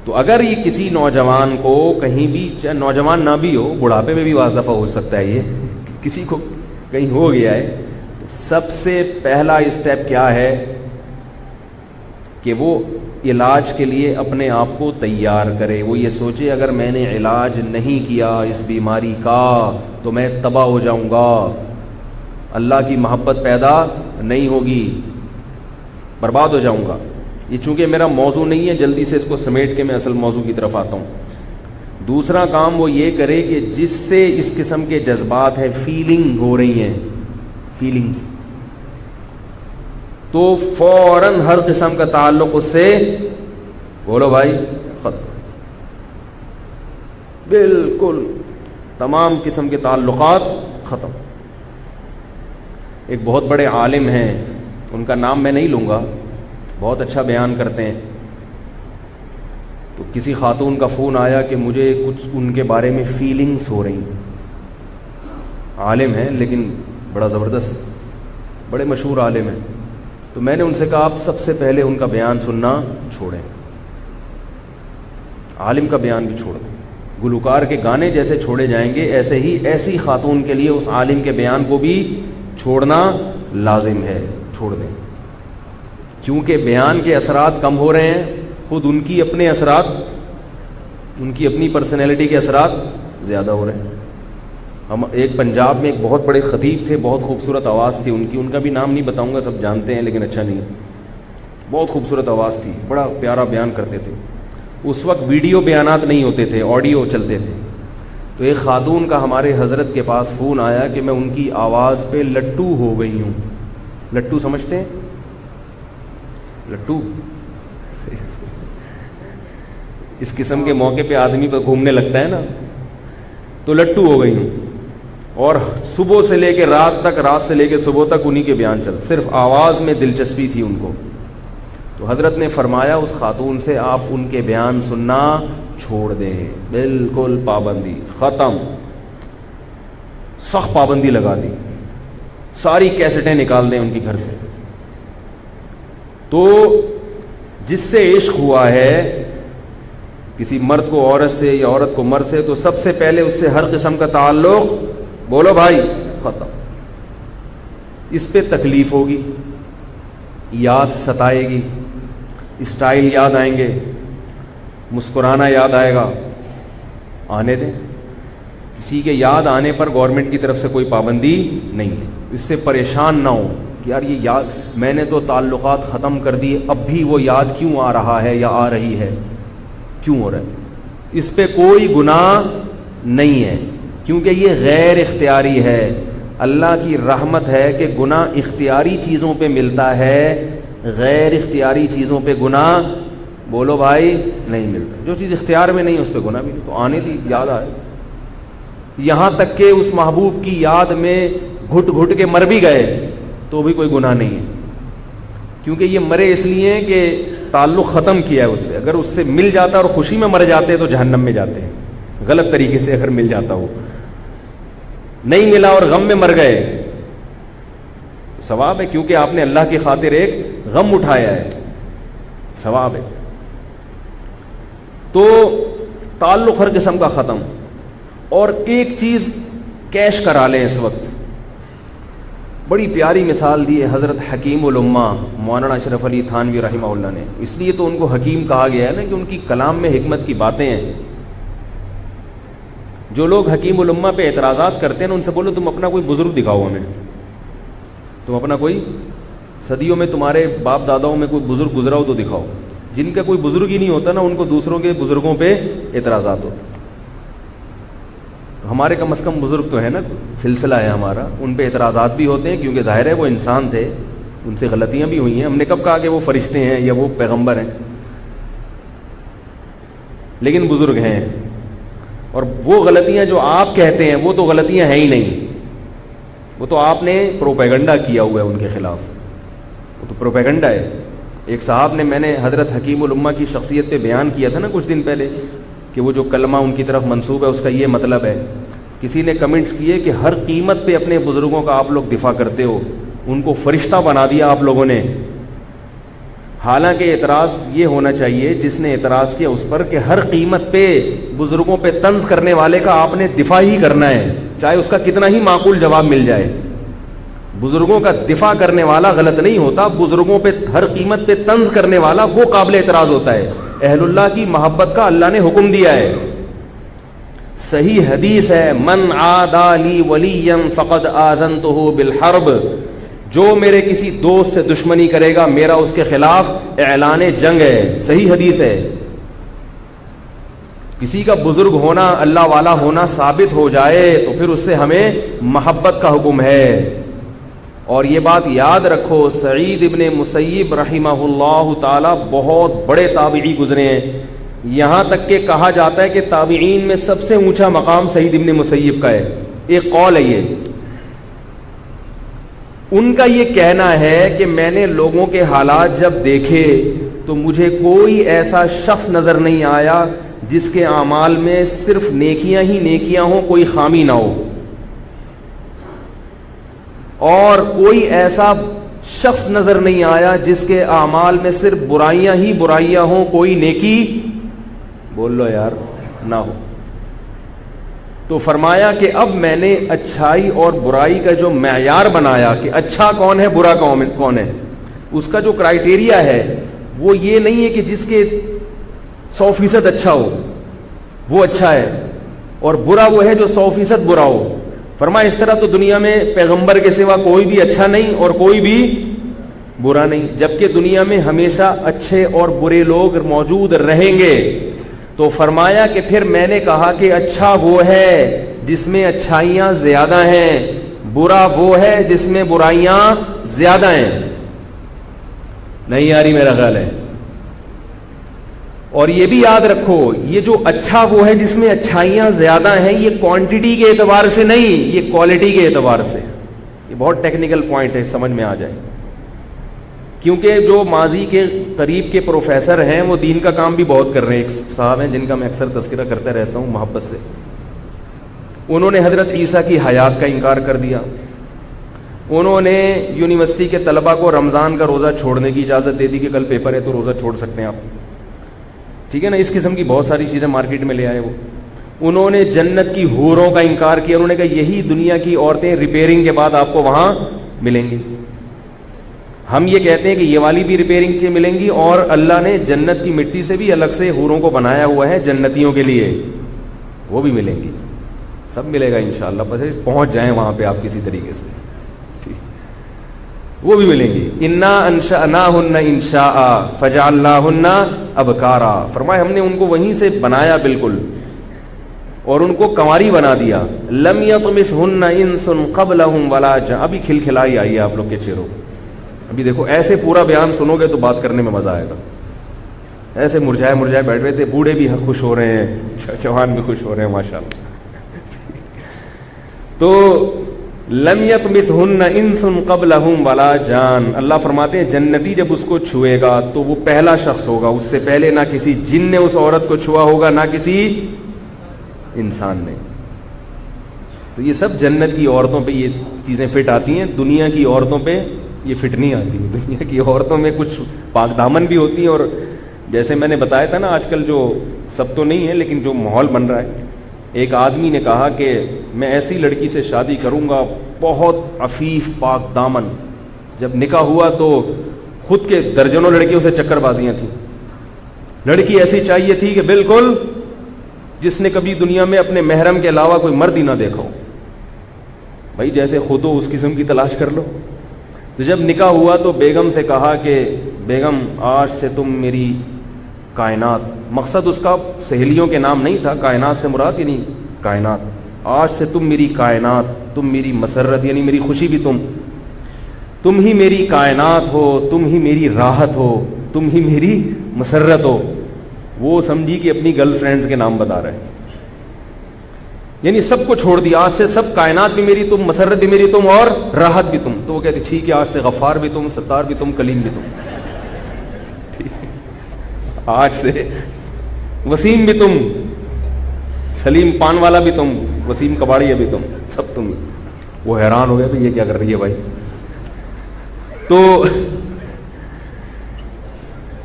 تو اگر یہ کسی نوجوان کو کہیں بھی، چاہے نوجوان نہ بھی ہو، بڑھاپے میں بھی بعض دفعہ ہو سکتا ہے، یہ کسی کو کہیں ہو گیا ہے، تو سب سے پہلا اسٹیپ کیا ہے کہ وہ علاج کے لیے اپنے آپ کو تیار کرے. وہ یہ سوچے اگر میں نے علاج نہیں کیا اس بیماری کا تو میں تباہ ہو جاؤں گا، اللہ کی محبت پیدا نہیں ہوگی، برباد ہو جاؤں گا. یہ چونکہ میرا موضوع نہیں ہے، جلدی سے اس کو سمیٹ کے میں اصل موضوع کی طرف آتا ہوں. دوسرا کام وہ یہ کرے کہ جس سے اس قسم کے جذبات ہیں، فیلنگ ہو رہی ہیں، فیلنگز، تو فوراً ہر قسم کا تعلق اس سے، بولو بھائی، ختم. بالکل تمام قسم کے تعلقات ختم. ایک بہت بڑے عالم ہیں، ان کا نام میں نہیں لوں گا، بہت اچھا بیان کرتے ہیں. تو کسی خاتون کا فون آیا کہ مجھے کچھ ان کے بارے میں فیلنگز ہو رہی. عالم ہیں لیکن بڑا زبردست، بڑے مشہور عالم ہیں. تو میں نے ان سے کہا آپ سب سے پہلے ان کا بیان سننا چھوڑیں، عالم کا بیان بھی چھوڑ دیں. گلوکار کے گانے جیسے چھوڑے جائیں گے ایسے ہی ایسی خاتون کے لیے اس عالم کے بیان کو بھی چھوڑنا لازم ہے. چھوڑ دیں، کیونکہ بیان کے اثرات کم ہو رہے ہیں، خود ان کی اپنے اثرات، ان کی اپنی پرسنالٹی کے اثرات زیادہ ہو رہے ہیں. ہم ایک پنجاب میں ایک بہت بڑے خطیب تھے، بہت خوبصورت آواز تھی ان کی، ان کا بھی نام نہیں بتاؤں گا، سب جانتے ہیں لیکن اچھا نہیں. بہت خوبصورت آواز تھی، بڑا پیارا بیان کرتے تھے. اس وقت ویڈیو بیانات نہیں ہوتے تھے، آڈیو چلتے تھے. تو ایک خاتون کا ہمارے حضرت کے پاس فون آیا کہ میں ان کی آواز پہ لٹو ہو گئی ہوں. لٹو سمجھتے ہیں؟ لٹو اس قسم کے موقع پہ آدمی پہ گھومنے لگتا ہے نا، تو لٹو ہو گئی ہوں. اور صبح سے لے کے رات تک، رات سے لے کے صبح تک انہی کے بیان چل، صرف آواز میں دلچسپی تھی ان کو. تو حضرت نے فرمایا اس خاتون سے آپ ان کے بیان سننا چھوڑ دیں، بالکل پابندی ختم. سخت پابندی لگا دی, ساری کیسٹیں نکال دیں ان کی گھر سے. تو جس سے عشق ہوا ہے کسی مرد کو عورت سے یا عورت کو مرد سے, تو سب سے پہلے اس سے ہر قسم کا تعلق, بولو بھائی, ختم. اس پہ تکلیف ہوگی, یاد ستائے گی, اسٹائل یاد آئیں گے, مسکرانا یاد آئے گا, آنے دیں. کسی کے یاد آنے پر گورنمنٹ کی طرف سے کوئی پابندی نہیں ہے. اس سے پریشان نہ ہو کہ یار یہ یاد, میں نے تو تعلقات ختم کر دیے, اب بھی وہ یاد کیوں آ رہا ہے یا آ رہی ہے, کیوں ہو رہا ہے. اس پہ کوئی گناہ نہیں ہے کیونکہ یہ غیر اختیاری ہے. اللہ کی رحمت ہے کہ گناہ اختیاری چیزوں پہ ملتا ہے, غیر اختیاری چیزوں پہ گناہ, بولو بھائی, نہیں ملتا. جو چیز اختیار میں نہیں ہے اس پہ گناہ بھی نہیں. تو آنے دی, یاد آئے. یہاں تک کہ اس محبوب کی یاد میں گھٹ گھٹ کے مر بھی گئے تو بھی کوئی گناہ نہیں ہے, کیونکہ یہ مرے اس لیے کہ تعلق ختم کیا ہے اس سے. اگر اس سے مل جاتا اور خوشی میں مر جاتے تو جہنم میں جاتے ہیں, غلط طریقے سے اگر مل جاتا ہو. نہیں ملا اور غم میں مر گئے, ثواب ہے, کیونکہ آپ نے اللہ کی خاطر ایک غم اٹھایا ہے, ثواب ہے. تو تعلق ہر قسم کا ختم. اور ایک چیز کیش کرا لیں اس وقت, بڑی پیاری مثال دی ہے حضرت حکیم الامہ مولانا اشرف علی تھانوی رحمہ اللہ نے. اس لیے تو ان کو حکیم کہا گیا ہے نا کہ ان کی کلام میں حکمت کی باتیں ہیں. جو لوگ حکیم الامہ پہ اعتراضات کرتے ہیں نا, ان سے بولو تم اپنا کوئی بزرگ دکھاؤ ہمیں, تم اپنا کوئی صدیوں میں تمہارے باپ داداؤں میں کوئی بزرگ گزرا ہو تو دکھاؤ. جن کا کوئی بزرگ ہی نہیں ہوتا نا, ان کو دوسروں کے بزرگوں پہ اعتراضات ہوتے. ہمارے کم از کم بزرگ تو ہے نا, سلسلہ ہے ہمارا, ان پہ اعتراضات بھی ہوتے ہیں کیونکہ ظاہر ہے وہ انسان تھے, ان سے غلطیاں بھی ہوئی ہیں. ہم نے کب کہا کہ وہ فرشتے ہیں یا وہ پیغمبر ہیں, لیکن بزرگ ہیں. اور وہ غلطیاں جو آپ کہتے ہیں وہ تو غلطیاں ہیں ہی نہیں, وہ تو آپ نے پروپیگنڈا کیا ہوا ہے ان کے خلاف, وہ تو پروپیگنڈا ہے. ایک صاحب نے, میں نے حضرت حکیم الامہ کی شخصیت پہ بیان کیا تھا نا کچھ دن پہلے کہ وہ جو کلمہ ان کی طرف منسوب ہے اس کا یہ مطلب ہے. کسی نے کمنٹس کیے کہ ہر قیمت پہ اپنے بزرگوں کا آپ لوگ دفاع کرتے ہو, ان کو فرشتہ بنا دیا آپ لوگوں نے. حالانکہ اعتراض یہ ہونا چاہیے, جس نے اعتراض کیا اس پر, کہ ہر قیمت پہ بزرگوں پہ طنز کرنے والے کا آپ نے دفاع ہی کرنا ہے, چاہے اس کا کتنا ہی معقول جواب مل جائے. بزرگوں کا دفاع کرنے والا غلط نہیں ہوتا, بزرگوں پہ ہر قیمت پہ طنز کرنے والا وہ قابل اعتراض ہوتا ہے. اہل اللہ کی محبت کا اللہ نے حکم دیا ہے. صحیح حدیث ہے, من عادی لی ولیا فقد آذنتہ بالحرب, جو میرے کسی دوست سے دشمنی کرے گا میرا اس کے خلاف اعلان جنگ ہے. صحیح حدیث ہے. کسی کا بزرگ ہونا, اللہ والا ہونا ثابت ہو جائے تو پھر اس سے ہمیں محبت کا حکم ہے. اور یہ بات یاد رکھو, سعید ابن مسیب رحمہ اللہ تعالی بہت بڑے تابعی گزرے ہیں, یہاں تک کہ کہا جاتا ہے کہ تابعین میں سب سے اونچا مقام سعید ابن مسیب کا ہے. ایک قول ہے یہ, ان کا یہ کہنا ہے کہ میں نے لوگوں کے حالات جب دیکھے تو مجھے کوئی ایسا شخص نظر نہیں آیا جس کے اعمال میں صرف نیکیاں ہی نیکیاں ہوں, کوئی خامی نہ ہو, اور کوئی ایسا شخص نظر نہیں آیا جس کے اعمال میں صرف برائیاں ہی برائیاں ہوں, کوئی نیکی, بول لو یار, نہ ہو. تو فرمایا کہ اب میں نے اچھائی اور برائی کا جو معیار بنایا کہ اچھا کون ہے برا کون ہے, اس کا جو کرائیٹیریا ہے وہ یہ نہیں ہے کہ جس کے 100% اچھا ہو وہ اچھا ہے اور برا وہ ہے جو 100% برا ہو. فرمایا اس طرح تو دنیا میں پیغمبر کے سوا کوئی بھی اچھا نہیں اور کوئی بھی برا نہیں, جبکہ دنیا میں ہمیشہ اچھے اور برے لوگ موجود رہیں گے. تو فرمایا کہ پھر میں نے کہا کہ اچھا وہ ہے جس میں اچھائیاں زیادہ ہیں, برا وہ ہے جس میں برائیاں زیادہ ہیں. نہیں آ رہی میرا خیال ہے. اور یہ بھی یاد رکھو, یہ جو اچھا وہ ہے جس میں اچھائیاں زیادہ ہیں, یہ کوانٹٹی کے اعتبار سے نہیں, یہ کوالٹی کے اعتبار سے. یہ بہت ٹیکنیکل پوائنٹ ہے, سمجھ میں آ جائے. کیونکہ جو ماضی کے قریب کے پروفیسر ہیں وہ دین کا کام بھی بہت کر رہے ہیں. ایک صاحب ہیں جن کا میں اکثر تذکرہ کرتا رہتا ہوں محبت سے, انہوں نے حضرت عیسیٰ کی حیات کا انکار کر دیا. انہوں نے یونیورسٹی کے طلباء کو رمضان کا روزہ چھوڑنے کی اجازت دے دی کہ کل پیپر ہے تو روزہ چھوڑ سکتے ہیں آپ. ٹھیک ہے نا, اس قسم کی بہت ساری چیزیں مارکیٹ میں لے آئے وہ. انہوں نے جنت کی حوروں کا انکار کیا. انہوں نے کہا یہی دنیا کی عورتیں ریپیئرنگ کے بعد آپ کو وہاں ملیں گی. ہم یہ کہتے ہیں کہ یہ والی بھی ریپیئرنگ کی ملیں گی, اور اللہ نے جنت کی مٹی سے بھی الگ سے حوروں کو بنایا ہوا ہے جنتیوں کے لیے, وہ بھی ملیں گی. سب ملے گا انشاءاللہ, بس پہنچ جائیں وہاں پہ آپ کسی طریقے سے, وہ بھی ملیں گی. انا انشأناہن انشاء فجعلناہن ابکارا, فرمایا ہم نے ان کو وہیں سے بنایا بالکل اور ان کو کنواری بنا دیا. لم یطمثہن انس قبلہم ولا جان. ابھی کھلکھلائی آئی ہے آپ لوگ کے چہروں. ابھی دیکھو ایسے پورا بیان سنو گے تو بات کرنے میں مزہ آئے گا. ایسے مرجھائے مرجھائے بیٹھ رہے تھے, بوڑھے بھی خوش ہو رہے ہیں, جوان بھی خوش ہو رہے ہیں ماشاءاللہ. تو لم یطمثہن انس قبلہم ولا جان, اللہ فرماتے ہیں جنتی جب اس کو چھوئے گا تو وہ پہلا شخص ہوگا, اس سے پہلے نہ کسی جن نے اس عورت کو چھوا ہوگا نہ کسی انسان نے. تو یہ سب جنت کی عورتوں پہ یہ چیزیں فٹ آتی ہیں, دنیا کی عورتوں پہ یہ فٹ نہیں آتی. دنیا کی عورتوں میں کچھ پاک دامن بھی ہوتی ہیں, اور جیسے میں نے بتایا تھا نا, آج کل جو سب تو نہیں ہے لیکن جو ماحول بن رہا ہے, ایک آدمی نے کہا کہ میں ایسی لڑکی سے شادی کروں گا بہت عفیف پاک دامن. جب نکاح ہوا تو خود کے درجنوں لڑکیوں سے چکر بازیاں تھیں. لڑکی ایسی چاہیے تھی کہ بالکل جس نے کبھی دنیا میں اپنے محرم کے علاوہ کوئی مرد ہی نہ دیکھا ہو. بھائی جیسے خود ہو اس قسم کی تلاش کر لو. تو جب نکاح ہوا تو بیگم سے کہا کہ بیگم آج سے تم میری کائنات, مقصد اس کا سہیلیوں کے نام نہیں تھا, کائنات سے مراد ہی نہیں کائنات, آج سے تم میری کائنات, تم میری مسرت یعنی میری خوشی بھی تم ہی میری کائنات ہو, تم ہی میری راحت ہو, تم ہی میری مسرت ہو. وہ سمجھی کہ اپنی گرل فرینڈز کے نام بتا رہے ہیں, یعنی سب کو چھوڑ دیا, آج سے سب کائنات بھی میری تم, مسرت بھی میری تم, اور راحت بھی تم. تو وہ کہتی ٹھیک ہے, آج سے غفار بھی تم, ستار بھی تم, کلیم بھی تم, آج سے وسیم بھی تم, سلیم پان والا بھی تم, وسیم کباڑیا بھی تم, سب تم. وہ حیران ہو گیا بھائی یہ کیا کر رہی ہے بھائی. تو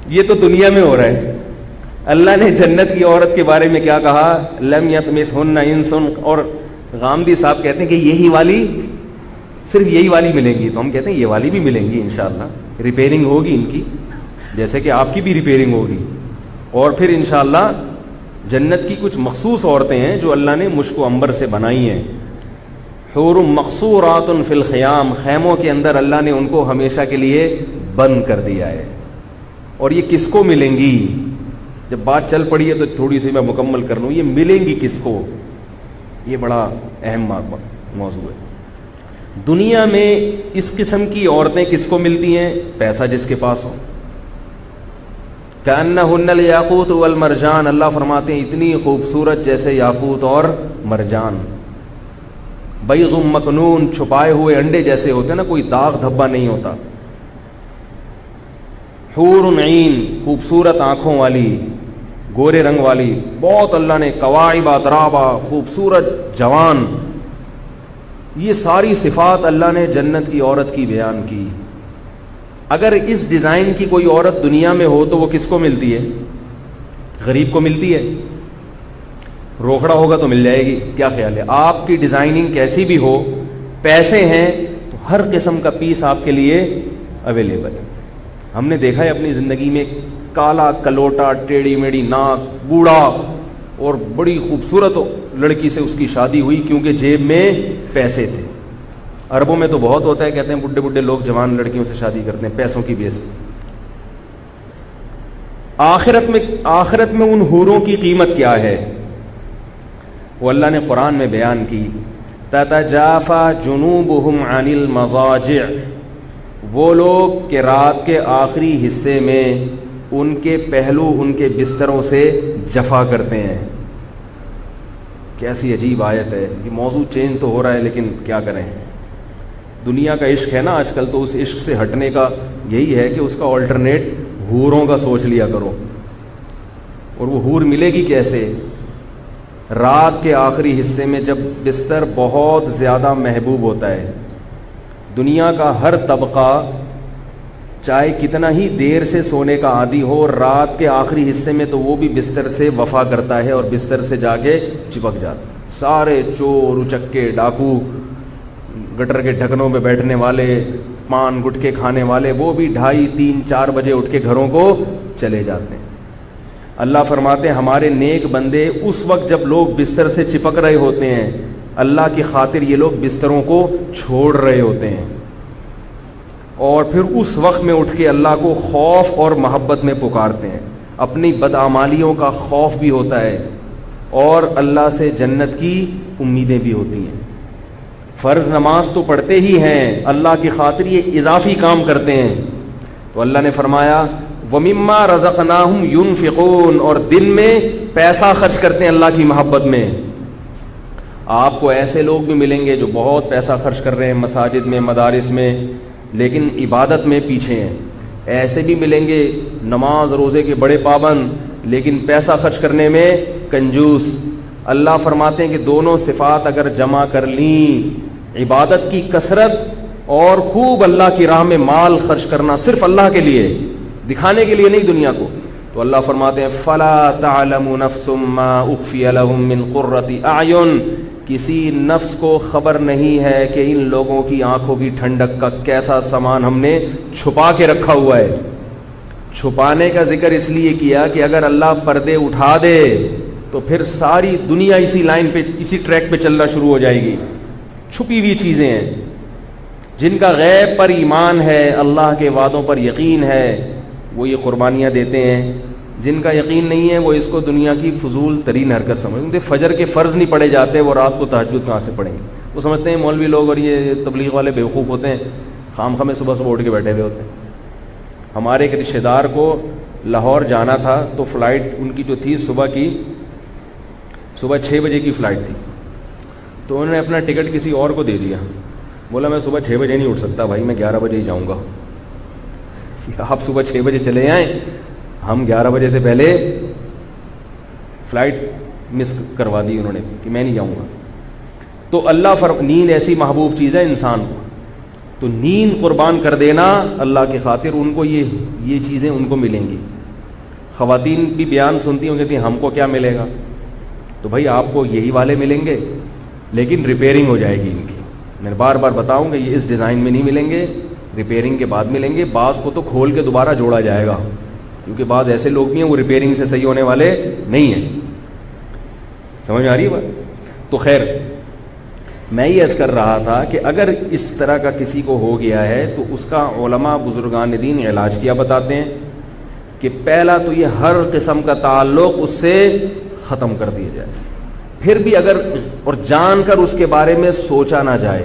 یہ تو دنیا میں ہو رہا ہے. اللہ نے جنت کی عورت کے بارے میں کیا کہا, لم یطمثہن انس, اور غامدی صاحب کہتے ہیں کہ یہی والی, صرف یہی والی ملیں گی. تو ہم کہتے ہیں یہ والی بھی ملیں گی انشاءاللہ, ریپیئرنگ ہوگی ان کی جیسے کہ آپ کی بھی ریپیئرنگ ہوگی. اور پھر انشاءاللہ جنت کی کچھ مخصوص عورتیں ہیں جو اللہ نے مشک و عنبر سے بنائی ہیں. حور مقصورات فی الخیام, خیموں کے اندر اللہ نے ان کو ہمیشہ کے لیے بند کر دیا ہے. اور یہ کس کو ملیں گی, جب بات چل پڑی ہے تو تھوڑی سی میں مکمل کر لوں, یہ ملیں گی کس کو, یہ بڑا اہم موضوع ہے. دنیا میں اس قسم کی عورتیں کس کو ملتی ہیں, پیسہ جس کے پاس ہو. کأنہن الیاقوت والمرجان, اللہ فرماتے ہیں اتنی خوبصورت جیسے یاقوت اور مرجان. بیض مکنون, چھپائے ہوئے انڈے جیسے ہوتے ہیں نا, کوئی داغ دھبا نہیں ہوتا. حور عین, خوبصورت آنکھوں والی, گورے رنگ والی, بہت اللہ نے کواعب اترابا, خوبصورت جوان. یہ ساری صفات اللہ نے جنت کی عورت کی بیان کی. اگر اس ڈیزائن کی کوئی عورت دنیا میں ہو تو وہ کس کو ملتی ہے, غریب کو ملتی ہے. روکڑا ہوگا تو مل جائے گی, کیا خیال ہے. آپ کی ڈیزائننگ کیسی بھی ہو, پیسے ہیں تو ہر قسم کا پیس آپ کے لیے اویلیبل ہے. ہم نے دیکھا ہے اپنی زندگی میں, کالا کلوٹا, ٹیڑھی میڑھی ناک, بوڑھا, اور بڑی خوبصورت لڑکی سے اس کی شادی ہوئی کیونکہ جیب میں پیسے تھے. عربوں میں تو بہت ہوتا ہے, کہتے ہیں بڈھے بڈھے لوگ جوان لڑکیوں سے شادی کرتے ہیں پیسوں کی بیس پہ. آخرت میں ان حوروں کی قیمت کیا ہے, وہ اللہ نے قرآن میں بیان کی. تتجافا جنوبہم عن المضاجع, وہ لوگ کہ رات کے آخری حصے میں ان کے پہلو ان کے بستروں سے جفا کرتے ہیں. کیسی عجیب آیت ہے. یہ موضوع چینج تو ہو رہا ہے لیکن کیا کریں, دنیا کا عشق ہے نا آج کل, تو اس عشق سے ہٹنے کا یہی ہے کہ اس کا آلٹرنیٹ حوروں کا سوچ لیا کرو. اور وہ حور ملے گی کیسے, رات کے آخری حصے میں جب بستر بہت زیادہ محبوب ہوتا ہے، دنیا کا ہر طبقہ چاہے کتنا ہی دیر سے سونے کا عادی ہو، رات کے آخری حصے میں تو وہ بھی بستر سے وفا کرتا ہے اور بستر سے جا کے چپک جاتا ہے۔ سارے چور اچکے ڈاکو، گٹر کے ڈھکنوں پہ بیٹھنے والے، پان گٹکے کھانے والے، وہ بھی 2:30 3 4 بجے اٹھ کے گھروں کو چلے جاتے ہیں۔ اللہ فرماتے ہیں ہمارے نیک بندے اس وقت جب لوگ بستر سے چپک رہے ہوتے ہیں، اللہ کی خاطر یہ لوگ بستروں کو چھوڑ رہے ہوتے ہیں، اور پھر اس وقت میں اٹھ کے اللہ کو خوف اور محبت میں پکارتے ہیں۔ اپنی بدعمالیوں کا خوف بھی ہوتا ہے اور اللہ سے جنت کی امیدیں بھی ہوتی ہیں۔ فرض نماز تو پڑھتے ہی ہیں، اللہ کی خاطر یہ اضافی کام کرتے ہیں، تو اللہ نے فرمایا وَمِمَّا رَزَقْنَاهُمْ يُنْفِقُونَ، اور دن میں پیسہ خرچ کرتے ہیں اللہ کی محبت میں۔ آپ کو ایسے لوگ بھی ملیں گے جو بہت پیسہ خرچ کر رہے ہیں مساجد میں، مدارس میں، لیکن عبادت میں پیچھے ہیں۔ ایسے بھی ملیں گے نماز روزے کے بڑے پابند، لیکن پیسہ خرچ کرنے میں کنجوس۔ اللہ فرماتے ہیں کہ دونوں صفات اگر جمع کر لیں، عبادت کی کثرت اور خوب اللہ کی راہ میں مال خرچ کرنا صرف اللہ کے لیے، دکھانے کے لیے نہیں دنیا کو، تو اللہ فرماتے ہیں فَلَا تَعْلَمُ نَفْسٌ مَّا أُخْفِيَ لَهُم مِّن قُرَّةِ أَعْيُنٍ، کسی نفس کو خبر نہیں ہے کہ ان لوگوں کی آنکھوں کی ٹھنڈک کا کیسا سامان ہم نے چھپا کے رکھا ہوا ہے۔ چھپانے کا ذکر اس لیے کیا کہ اگر اللہ پردے اٹھا دے تو پھر ساری دنیا اسی لائن پہ، اسی ٹریک پہ چلنا شروع ہو جائے گی۔ چھپی ہوئی چیزیں ہیں، جن کا غیب پر ایمان ہے، اللہ کے وعدوں پر یقین ہے، وہ یہ قربانیاں دیتے ہیں۔ جن کا یقین نہیں ہے وہ اس کو دنیا کی فضول ترین حرکت سمجھتے ہیں۔ فجر کے فرض نہیں پڑھے جاتے، وہ رات کو تہجد کہاں سے پڑھیں گے؟ وہ سمجھتے ہیں مولوی لوگ اور یہ تبلیغ والے بیوقوف ہوتے ہیں، خام خامے صبح اٹھ کے بیٹھے ہوئے ہوتے ہیں۔ ہمارے ایک رشتہ دار کو لاہور جانا تھا، تو فلائٹ ان کی جو تھی صبح 6 بجے کی فلائٹ تھی، تو انہوں نے اپنا ٹکٹ کسی اور کو دے دیا۔ بولا میں صبح 6 بجے نہیں اٹھ سکتا بھائی، میں 11 بجے ہی جاؤں گا۔ آپ صبح 6 بجے چلے آئیں، ہم 11 بجے سے پہلے فلائٹ مس کروا دی انہوں نے کہ میں نہیں جاؤں گا۔ تو اللہ نیند ایسی محبوب چیز ہے انسان کو، تو نیند قربان کر دینا اللہ کی خاطر، ان کو یہ چیزیں ان کو ملیں گی۔ خواتین بھی بیان سنتی ہوں، کہتی ہیں ہم کو کیا ملے گا؟ تو بھائی آپ کو یہی والے ملیں گے، لیکن ریپیئرنگ ہو جائے گی ان کی۔ میں بار بار بتاؤں کہ یہ اس ڈیزائن میں نہیں ملیں گے، ریپیئرنگ کے بعد ملیں گے۔ بعض کو تو کھول کے دوبارہ جوڑا جائے گا، کیونکہ بعض ایسے لوگ بھی ہیں وہ ریپیئرنگ سے صحیح ہونے والے نہیں ہیں۔ سمجھ آ رہی ہے بات؟ تو خیر، میں یہ عرض کر رہا تھا کہ اگر اس طرح کا کسی کو ہو گیا ہے تو اس کا علماء بزرگان دین علاج کیا بتاتے ہیں کہ پہلا تو یہ ہر قسم کا تعلق اس سے ختم کر دیا جائے، پھر بھی اگر اور جان کر اس کے بارے میں سوچا نہ جائے۔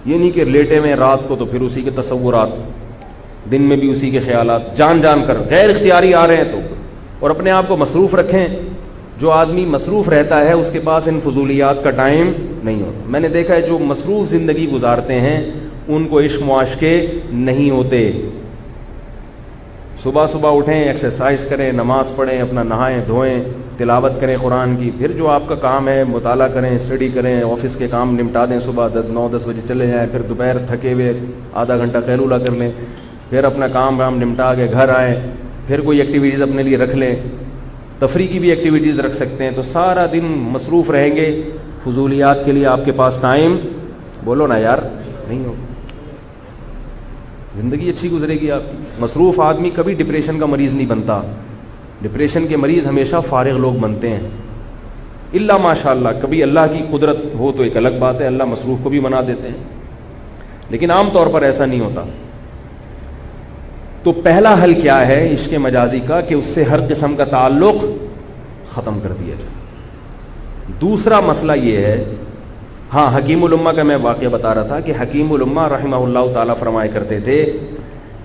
یہ نہیں کہ لیٹے میں رات کو تو پھر اسی کے تصورات، دن میں بھی اسی کے خیالات، جان کر غیر اختیاری آ رہے ہیں تو، اور اپنے آپ کو مصروف رکھیں۔ جو آدمی مصروف رہتا ہے اس کے پاس ان فضولیات کا ٹائم نہیں ہوتا۔ میں نے دیکھا ہے جو مصروف زندگی گزارتے ہیں ان کو عشق معاشقے نہیں ہوتے۔ صبح اٹھیں، ایکسرسائز کریں، نماز پڑھیں، اپنا نہائیں دھوئیں، تلاوت کریں قرآن کی، پھر جو آپ کا کام ہے مطالعہ کریں، اسٹڈی کریں، آفس کے کام نمٹا دیں، صبح 9-10 بجے چلے جائیں، پھر دوپہر تھکے ہوئے آدھا گھنٹہ قیلولہ کر لیں، پھر اپنا کام نمٹا کے گھر آئیں، پھر کوئی ایکٹیویٹیز اپنے لیے رکھ لیں، تفریح کی بھی ایکٹیویٹیز رکھ سکتے ہیں۔ تو سارا دن مصروف رہیں گے، فضولیات کے لیے آپ کے پاس ٹائم بولو نا یار نہیں ہوگا، زندگی اچھی گزرے گی آپ کی۔ مصروف آدمی کبھی ڈپریشن کا مریض نہیں بنتا، ڈپریشن کے مریض ہمیشہ فارغ لوگ بنتے ہیں، الا ماشاء اللہ کبھی اللہ کی قدرت ہو تو ایک الگ بات ہے، اللہ مصروف کو بھی بنا دیتے ہیں، لیکن عام طور پر ایسا نہیں ہوتا۔ تو پہلا حل کیا ہے عشق مجازی کا کہ اس سے ہر قسم کا تعلق ختم کر دیا جائے۔ دوسرا مسئلہ یہ ہے، ہاں حکیم الامہ کا میں واقعہ بتا رہا تھا کہ حکیم الامہ رحمہ اللہ تعالیٰ فرمایا کرتے تھے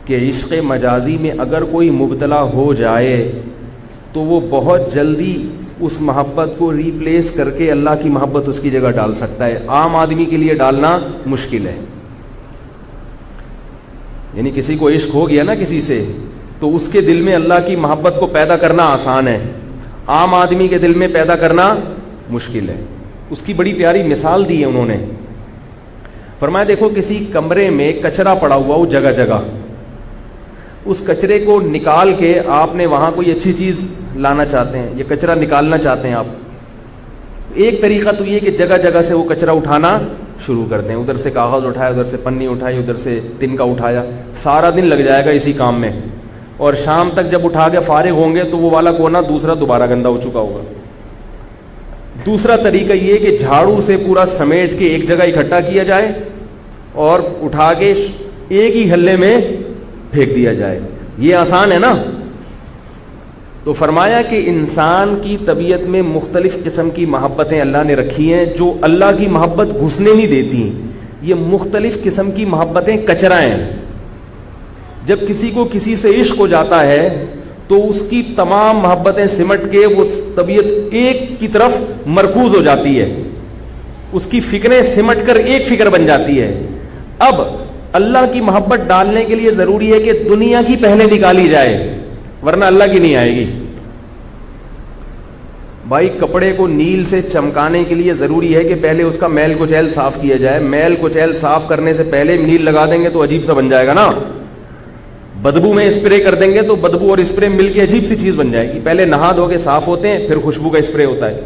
کہ عشق مجازی میں اگر کوئی مبتلا ہو جائے تو وہ بہت جلدی اس محبت کو ریپلیس کر کے اللہ کی محبت اس کی جگہ ڈال سکتا ہے، عام آدمی کے لیے ڈالنا مشکل ہے۔ یعنی کسی کو عشق ہو گیا نا کسی سے، تو اس کے دل میں اللہ کی محبت کو پیدا کرنا آسان ہے، عام آدمی کے دل میں پیدا کرنا مشکل ہے. اس کی بڑی پیاری مثال دی ہے انہوں نے. فرمایا دیکھو کسی کمرے میں کچرا پڑا ہوا ہو جگہ جگہ, اس کچرے کو نکال کے آپ نے وہاں کوئی اچھی چیز لانا چاہتے ہیں, یہ کچرا نکالنا چاہتے ہیں آپ. ایک طریقہ تو یہ کہ جگہ جگہ سے وہ کچرا اٹھانا شروع کر دیں, ادھر سے کاغذ اٹھایا, ادھر سے پنی اٹھائی, ادھر سے تن کا اٹھایا, سارا دن لگ جائے گا اسی کام میں, اور شام تک جب اٹھا کے فارغ ہوں گے تو وہ والا کونا دوسرا دوبارہ گندا ہو چکا ہوگا. دوسرا طریقہ یہ کہ جھاڑو سے پورا سمیٹ کے ایک جگہ اکٹھا کیا جائے اور اٹھا کے ایک ہی ہلے میں پھینک دیا جائے. یہ آسان ہے نا. تو فرمایا کہ انسان کی طبیعت میں مختلف قسم کی محبتیں اللہ نے رکھی ہیں جو اللہ کی محبت گھسنے نہیں دیتی. یہ مختلف قسم کی محبتیں کچرا ہیں. جب کسی کو کسی سے عشق ہو جاتا ہے تو اس کی تمام محبتیں سمٹ کے وہ طبیعت ایک کی طرف مرکوز ہو جاتی ہے, اس کی فکریں سمٹ کر ایک فکر بن جاتی ہے. اب اللہ کی محبت ڈالنے کے لیے ضروری ہے کہ دنیا کی پہلے نکالی جائے, ورنہ اللہ کی نہیں آئے گی. بھائی کپڑے کو نیل سے چمکانے کے لیے ضروری ہے کہ پہلے اس کا میل کچیل صاف کیا جائے. میل کچیل صاف کرنے سے پہلے نیل لگا دیں گے تو عجیب سا بن جائے گا نا. بدبو میں اسپرے کر دیں گے تو بدبو اور اسپرے مل کے عجیب سی چیز بن جائے گی. پہلے نہا دھو کے صاف ہوتے ہیں, پھر خوشبو کا اسپرے ہوتا ہے.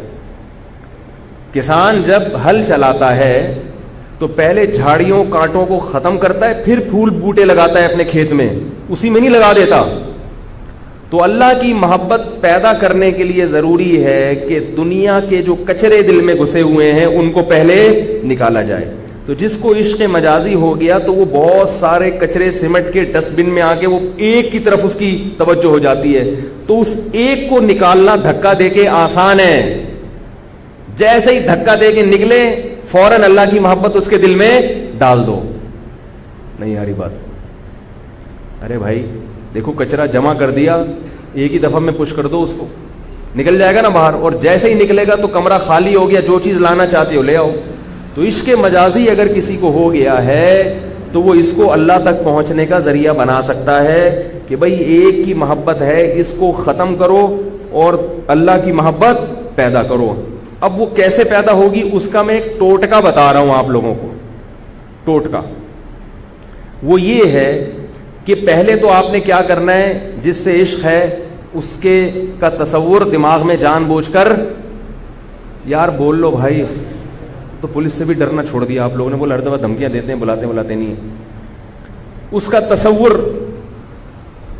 کسان جب ہل چلاتا ہے تو پہلے جھاڑیوں کانٹوں کو ختم کرتا ہے, پھر پھول بوٹے لگاتا ہے اپنے کھیت میں, اسی میں نہیں لگا دیتا. تو اللہ کی محبت پیدا کرنے کے لیے ضروری ہے کہ دنیا کے جو کچرے دل میں گھسے ہوئے ہیں ان کو پہلے نکالا جائے. تو جس کو عشق مجازی ہو گیا تو وہ بہت سارے کچرے سمٹ کے ڈسٹ بن میں آ کے وہ ایک کی طرف اس کی توجہ ہو جاتی ہے. تو اس ایک کو نکالنا دھکا دے کے آسان ہے. جیسے ہی دھکا دے کے نکلے فوراً اللہ کی محبت اس کے دل میں ڈال دو. نہیں آ رہی بات؟ ارے بھائی دیکھو کچرا جمع کر دیا, ایک ہی دفعہ میں پش کر دو اس کو, نکل جائے گا نا باہر, اور جیسے ہی نکلے گا تو کمرہ خالی ہو گیا, جو چیز لانا چاہتے ہو لے آؤ. تو عشق مجازی اگر کسی کو ہو گیا ہے تو وہ اس کو اللہ تک پہنچنے کا ذریعہ بنا سکتا ہے کہ بھئی ایک کی محبت ہے, اس کو ختم کرو اور اللہ کی محبت پیدا کرو. اب وہ کیسے پیدا ہوگی اس کا میں ایک ٹوٹکا بتا رہا ہوں آپ لوگوں کو. ٹوٹکا وہ یہ ہے کہ پہلے تو آپ نے کیا کرنا ہے, جس سے عشق ہے اس کے کا تصور دماغ میں جان بوجھ کر, یار بول لو بھائی, تو پولیس سے بھی ڈرنا چھوڑ دیا آپ لوگوں نے, بولا ہر دفعہ دھمکیاں دیتے ہیں, بلاتے نہیں. اس کا تصور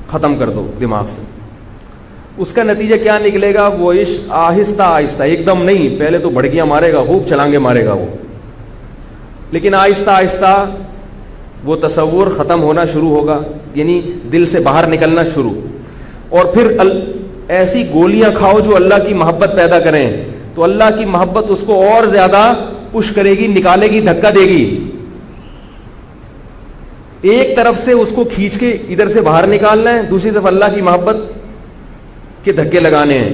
ختم کر دو دماغ سے. اس کا نتیجہ کیا نکلے گا؟ وہ عشق آہستہ آہستہ, ایک دم نہیں, پہلے تو بھڑکیاں مارے گا, خوب چھلانگے مارے گا وہ, لیکن آہستہ آہستہ وہ تصور ختم ہونا شروع ہوگا, یعنی دل سے باہر نکلنا شروع. اور پھر ایسی گولیاں کھاؤ جو اللہ کی محبت پیدا کریں, تو اللہ کی محبت اس کو اور زیادہ پش کرے گی, نکالے گی, دھکا دے گی. ایک طرف سے اس کو کھینچ کے ادھر سے باہر نکالنا ہے, دوسری طرف اللہ کی محبت کے دھکے لگانے ہیں.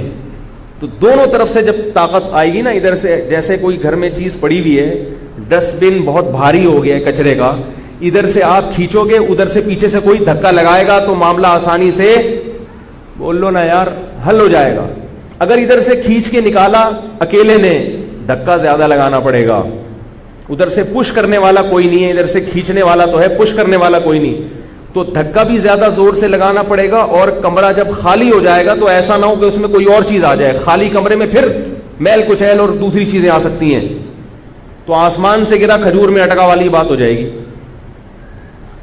تو دونوں طرف سے جب طاقت آئے گی نا, ادھر سے جیسے کوئی گھر میں چیز پڑی ہوئی ہے, ڈسٹ بن بہت بھاری ہو گیا ہے کچرے کا, ادھر سے آپ کھینچو گے, ادھر سے پیچھے سے کوئی دھکا لگائے گا تو معاملہ آسانی سے, بول لو نا یار, حل ہو جائے گا. اگر ادھر سے کھینچ کے نکالا اکیلے نے, دھکا زیادہ لگانا پڑے گا. ادھر سے پش کرنے والا کوئی نہیں ہے, ادھر سے کھینچنے والا تو ہے, پش کرنے والا کوئی نہیں, تو دھکا بھی زیادہ زور سے لگانا پڑے گا. اور کمرہ جب خالی ہو جائے گا تو ایسا نہ ہو کہ اس میں کوئی اور چیز آ جائے, خالی کمرے میں پھر میل کچیل اور دوسری چیزیں آ سکتی ہیں, تو آسمان سے گرا کھجور میں اٹکا والی بات ہو جائے گی.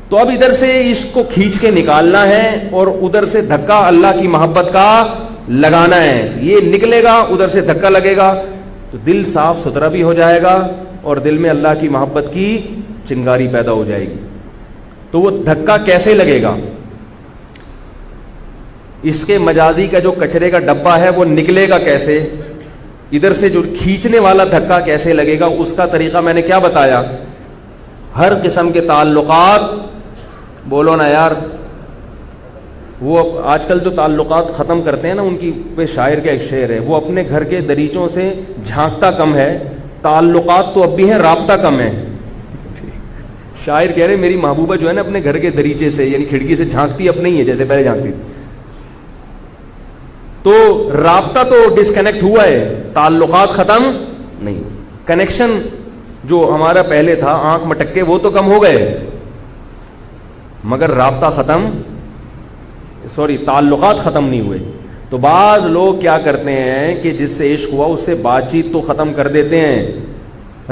تو اب ادھر سے عشق کو کھینچ کے نکالنا ہے اور ادھر سے دھکا اللہ کی محبت کا لگانا ہے. یہ نکلے گا, ادھر سے دھکا لگے گا, تو دل صاف ستھرا بھی ہو جائے گا اور دل میں اللہ کی محبت کی چنگاری پیدا ہو جائے گی. تو وہ دھکا کیسے لگے گا؟ اس کے مجازی کا جو کچرے کا ڈبہ ہے وہ نکلے گا کیسے, ادھر سے جو کھینچنے والا دھکا کیسے لگے گا, اس کا طریقہ میں نے کیا بتایا. ہر قسم کے تعلقات, بولو نا یار, وہ آج کل جو تعلقات ختم کرتے ہیں نا, ان کی پہ شاعر کا ایک شعر ہے, وہ اپنے گھر کے دریچوں سے جھانکتا کم ہے, تعلقات تو اب بھی ہیں, رابطہ کم ہے. شاعر کہہ رہے میری محبوبہ جو ہے نا اپنے گھر کے دریچے سے, یعنی کھڑکی سے جھانکتی اب نہیں ہے جیسے پہلے جھانکتی تھی. تو رابطہ تو ڈسکنیکٹ ہوا ہے، تعلقات ختم نہیں. کنیکشن جو ہمارا پہلے تھا آنکھ مٹکے وہ تو کم ہو گئے، مگر رابطہ تعلقات ختم نہیں ہوئے. تو بعض لوگ کیا کرتے ہیں کہ جس سے عشق ہوا اس سے بات چیت تو ختم کر دیتے ہیں،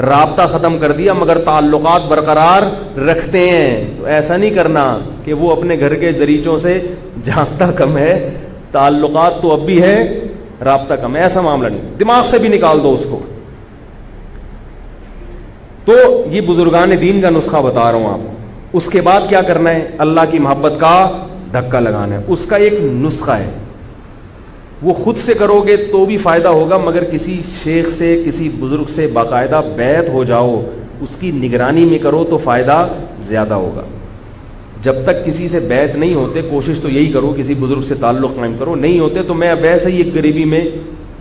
رابطہ ختم کر دیا مگر تعلقات برقرار رکھتے ہیں. تو ایسا نہیں کرنا کہ وہ اپنے گھر کے دریچوں سے جھانکتا کم ہے، تعلقات تو اب بھی ہے، رابطہ کم ہے. ایسا معاملہ نہیں، دماغ سے بھی نکال دو اس کو. تو یہ بزرگان دین کا نسخہ بتا رہا ہوں آپ کو. اس کے بعد کیا کرنا ہے؟ اللہ کی محبت کا دھکا لگانا ہے. اس کا ایک نسخہ ہے، وہ خود سے کرو گے تو بھی فائدہ ہوگا، مگر کسی شیخ سے کسی بزرگ سے باقاعدہ بیعت ہو جاؤ، اس کی نگرانی میں کرو تو فائدہ زیادہ ہوگا. جب تک کسی سے بیعت نہیں ہوتے کوشش تو یہی کرو کسی بزرگ سے تعلق قائم کرو. نہیں ہوتے تو میں ویسے ہی ایک غریبی میں،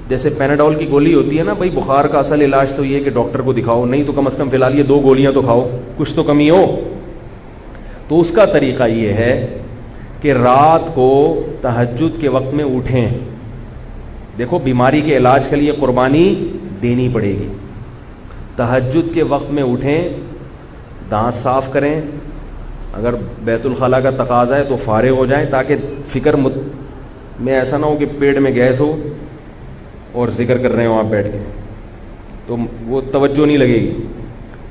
جیسے پیناڈول کی گولی ہوتی ہے نا بھائی، بخار کا اصل علاج تو یہ ہے کہ ڈاکٹر کو دکھاؤ، نہیں تو کم از کم فی الحال یہ 2 گولیاں تو کھاؤ، کچھ تو کمی ہو. تو اس کا طریقہ یہ ہے کہ رات کو تہجد کے وقت میں اٹھیں. دیکھو بیماری کے علاج کے لیے قربانی دینی پڑے گی. تہجد کے وقت میں اٹھیں، دانت صاف کریں، اگر بیت الخلاء کا تقاضا ہے تو فارغ ہو جائیں تاکہ فکر میں ایسا نہ ہو کہ پیٹ میں گیس ہو اور ذکر کر رہے ہوں آپ بیٹھ کے، تو وہ توجہ نہیں لگے گی.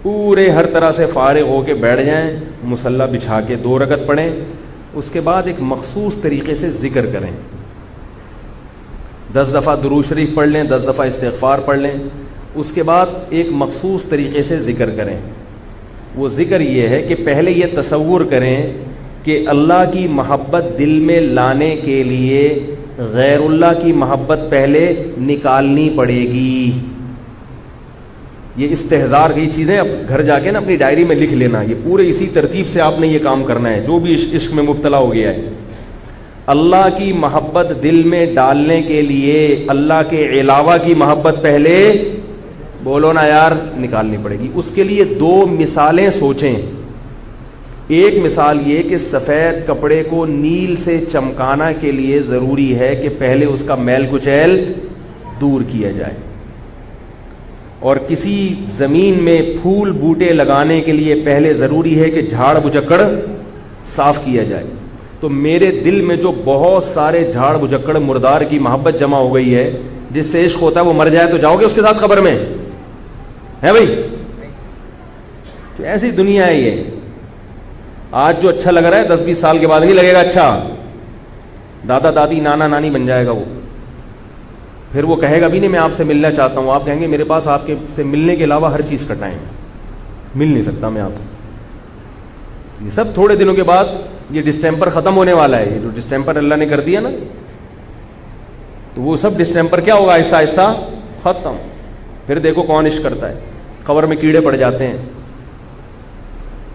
پورے ہر طرح سے فارغ ہو کے بیٹھ جائیں، مصلی بچھا کے 2 رکعت پڑھیں. اس کے بعد ایک مخصوص طریقے سے ذکر کریں. 10 دفعہ درود شریف پڑھ لیں، 10 دفعہ استغفار پڑھ لیں. اس کے بعد ایک مخصوص طریقے سے ذکر کریں. وہ ذکر یہ ہے کہ پہلے یہ تصور کریں کہ اللہ کی محبت دل میں لانے کے لیے غیر اللہ کی محبت پہلے نکالنی پڑے گی. یہ استحضار کی چیزیں اب گھر جا کے نا اپنی ڈائری میں لکھ لینا. یہ پورے اسی ترتیب سے آپ نے یہ کام کرنا ہے. جو بھی عشق میں مبتلا ہو گیا ہے، اللہ کی محبت دل میں ڈالنے کے لیے اللہ کے علاوہ کی محبت پہلے، بولو نا یار، نکالنی پڑے گی. اس کے لیے 2 مثالیں سوچیں. ایک مثال یہ کہ سفید کپڑے کو نیل سے چمکانا کے لیے ضروری ہے کہ پہلے اس کا میل کچیل دور کیا جائے، اور کسی زمین میں پھول بوٹے لگانے کے لیے پہلے ضروری ہے کہ جھاڑ بجکڑ صاف کیا جائے. تو میرے دل میں جو بہت سارے جھاڑ بجکڑ مردار کی محبت جمع ہو گئی ہے، جس سے عشق ہوتا ہے وہ مر جائے تو جاؤ گے اس کے ساتھ قبر میں؟ ہے بھائی؟ تو ایسی دنیا ہے یہ. آج جو اچھا لگ رہا ہے 10-20 سال کے بعد نہیں لگے گا اچھا. دادا دادی نانا نانی بن جائے گا وہ. پھر وہ کہے گا بھی نہیں میں آپ سے ملنا چاہتا ہوں. آپ کہیں گے میرے پاس آپ کے سے ملنے کے علاوہ ہر چیز کا ٹائم ہے، مل نہیں سکتا میں آپ سے. یہ سب تھوڑے دنوں کے بعد یہ ڈسٹیمپر ختم ہونے والا ہے. یہ جو ڈسٹیمپر اللہ نے کر دیا نا، تو وہ سب ڈسٹیمپر کیا ہوگا؟ آہستہ آہستہ ختم. پھر دیکھو کون عشق کرتا ہے. قبر میں کیڑے پڑ جاتے ہیں.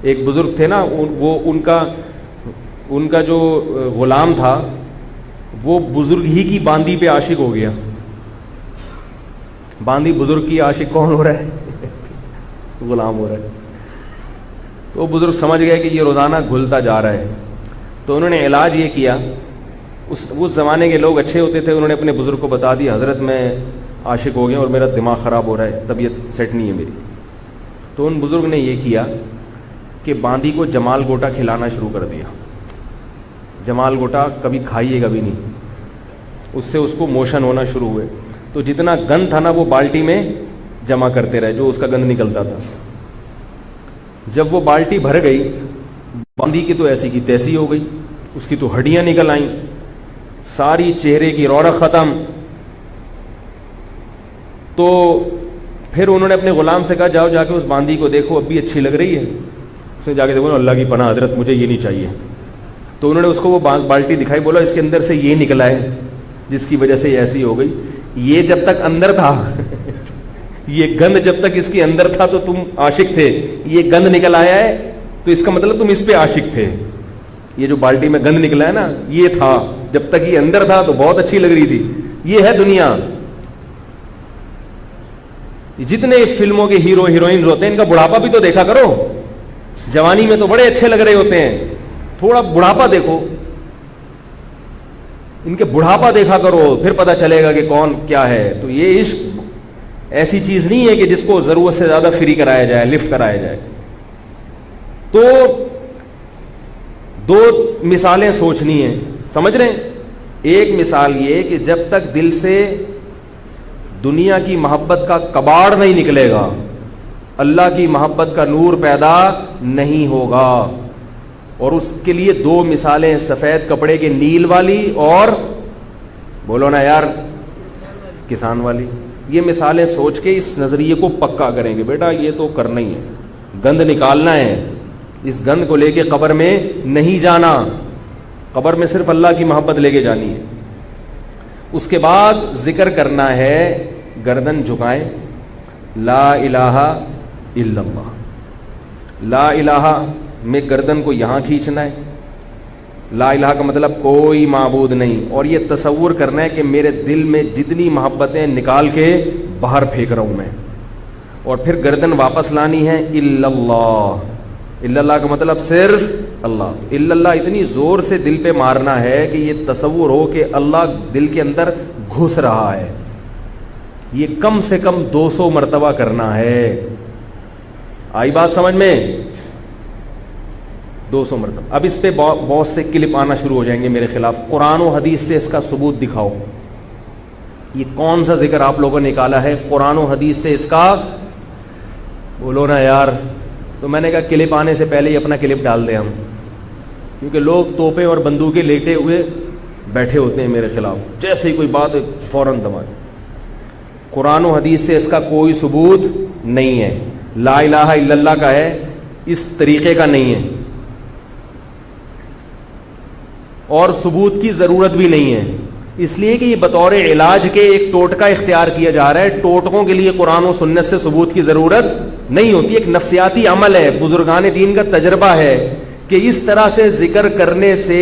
ایک بزرگ تھے نا، وہ ان کا جو غلام تھا وہ بزرگ ہی کی باندی پہ عاشق ہو گیا. باندی بزرگ کی عاشق کون ہو رہا ہے؟ غلام ہو رہا ہے. تو بزرگ سمجھ گئے کہ یہ روزانہ گھلتا جا رہا ہے. تو انہوں نے علاج یہ کیا. اس زمانے کے لوگ اچھے ہوتے تھے. انہوں نے اپنے بزرگ کو بتا دیا حضرت میں عاشق ہو گیا اور میرا دماغ خراب ہو رہا ہے، طبیعت سیٹ نہیں ہے میری. تو ان بزرگ نے یہ کیا کہ باندی کو جمال گوٹا کھلانا شروع کر دیا. جمال گوٹا کبھی کھائیے گا بھی نہیں. اس سے اس کو موشن ہونا شروع ہوئے. تو جتنا گند تھا نا وہ بالٹی میں جمع کرتے رہے، جو اس کا گند نکلتا تھا. جب وہ بالٹی بھر گئی، باندی کی تو ایسی کی تیسی ہو گئی. اس کی تو ہڈیاں نکل آئیں، ساری چہرے کی رونق ختم. تو پھر انہوں نے اپنے غلام سے کہا جاؤ جا کے اس باندی کو دیکھو، اب بھی اچھی لگ رہی ہے. اس نے جا کے دیکھو، اللہ کی پناہ حضرت مجھے یہ نہیں چاہیے. تو انہوں نے اس کو وہ بالٹی دکھائی، بولا اس کے اندر سے یہ نکلا ہے جس کی وجہ سے یہ ایسی ہو گئی. یہ جب تک اندر تھا یہ گند جب تک اس کے اندر تھا تو تم عاشق تھے. یہ گند نکل آیا ہے تو اس کا مطلب تم اس پہ عاشق تھے. یہ جو بالٹی میں گند نکلا ہے نا، یہ تھا. جب تک یہ اندر تھا تو بہت اچھی لگ رہی تھی. یہ ہے دنیا. جتنے فلموں کے ہیرو ہیروئن ہوتے ہیں ان کا بڑھاپا بھی تو دیکھا کرو. جوانی میں تو بڑے اچھے لگ رہے ہوتے ہیں، تھوڑا بڑھاپا دیکھو. ان کے بڑھاپا دیکھا کرو، پھر پتہ چلے گا کہ کون کیا ہے. تو یہ عشق ایسی چیز نہیں ہے کہ جس کو ضرورت سے زیادہ فری کرایا جائے، لفٹ کرایا جائے. تو دو مثالیں سوچنی ہیں، سمجھ رہے ہیں؟ ایک مثال یہ کہ جب تک دل سے دنیا کی محبت کا کباڑ نہیں نکلے گا، اللہ کی محبت کا نور پیدا نہیں ہوگا. اور اس کے لیے دو مثالیں، سفید کپڑے کے نیل والی اور بولو نا یار کسان والی. یہ مثالیں سوچ کے اس نظریے کو پکا کریں گے، بیٹا یہ تو کرنا ہی ہے، گند نکالنا ہے. اس گند کو لے کے قبر میں نہیں جانا، قبر میں صرف اللہ کی محبت لے کے جانی ہے. اس کے بعد ذکر کرنا ہے، گردن جھکائیں، لا الہ الا اللہ. لا الہ میں گردن کو یہاں کھینچنا ہے. لا الہ کا مطلب کوئی معبود نہیں، اور یہ تصور کرنا ہے کہ میرے دل میں جتنی محبتیں نکال کے باہر پھینک رہا ہوں میں. اور پھر گردن واپس لانی ہے، الا اللہ. الا اللہ کا مطلب صرف اللہ. الا اللہ اتنی زور سے دل پہ مارنا ہے کہ یہ تصور ہو کہ اللہ دل کے اندر گھس رہا ہے. یہ کم سے کم 200 مرتبہ کرنا ہے. آئی بات سمجھ میں؟ 200 مرتبہ. اب اس پہ بہت سے کلپ آنا شروع ہو جائیں گے میرے خلاف. قرآن و حدیث سے اس کا ثبوت دکھاؤ. یہ کون سا ذکر آپ لوگوں نے نکالا ہے قرآن و حدیث سے اس کا؟ بولو نا یار. تو میں نے کہا کلپ آنے سے پہلے ہی اپنا کلپ ڈال دیں ہم، کیونکہ لوگ توپیں اور بندوقیں لیٹے ہوئے بیٹھے ہوتے ہیں میرے خلاف. جیسے ہی کوئی بات فوراً دبا. قرآن و حدیث سے اس کا کوئی ثبوت نہیں ہے. لا الہ الا اللہ کا ہے، اس طریقے کا نہیں ہے، اور ثبوت کی ضرورت بھی نہیں ہے. اس لیے کہ یہ بطور علاج کے ایک ٹوٹکا اختیار کیا جا رہا ہے. ٹوٹکوں کے لیے قرآن و سنت سے ثبوت کی ضرورت نہیں ہوتی. ایک نفسیاتی عمل ہے، بزرگان دین کا تجربہ ہے کہ اس طرح سے ذکر کرنے سے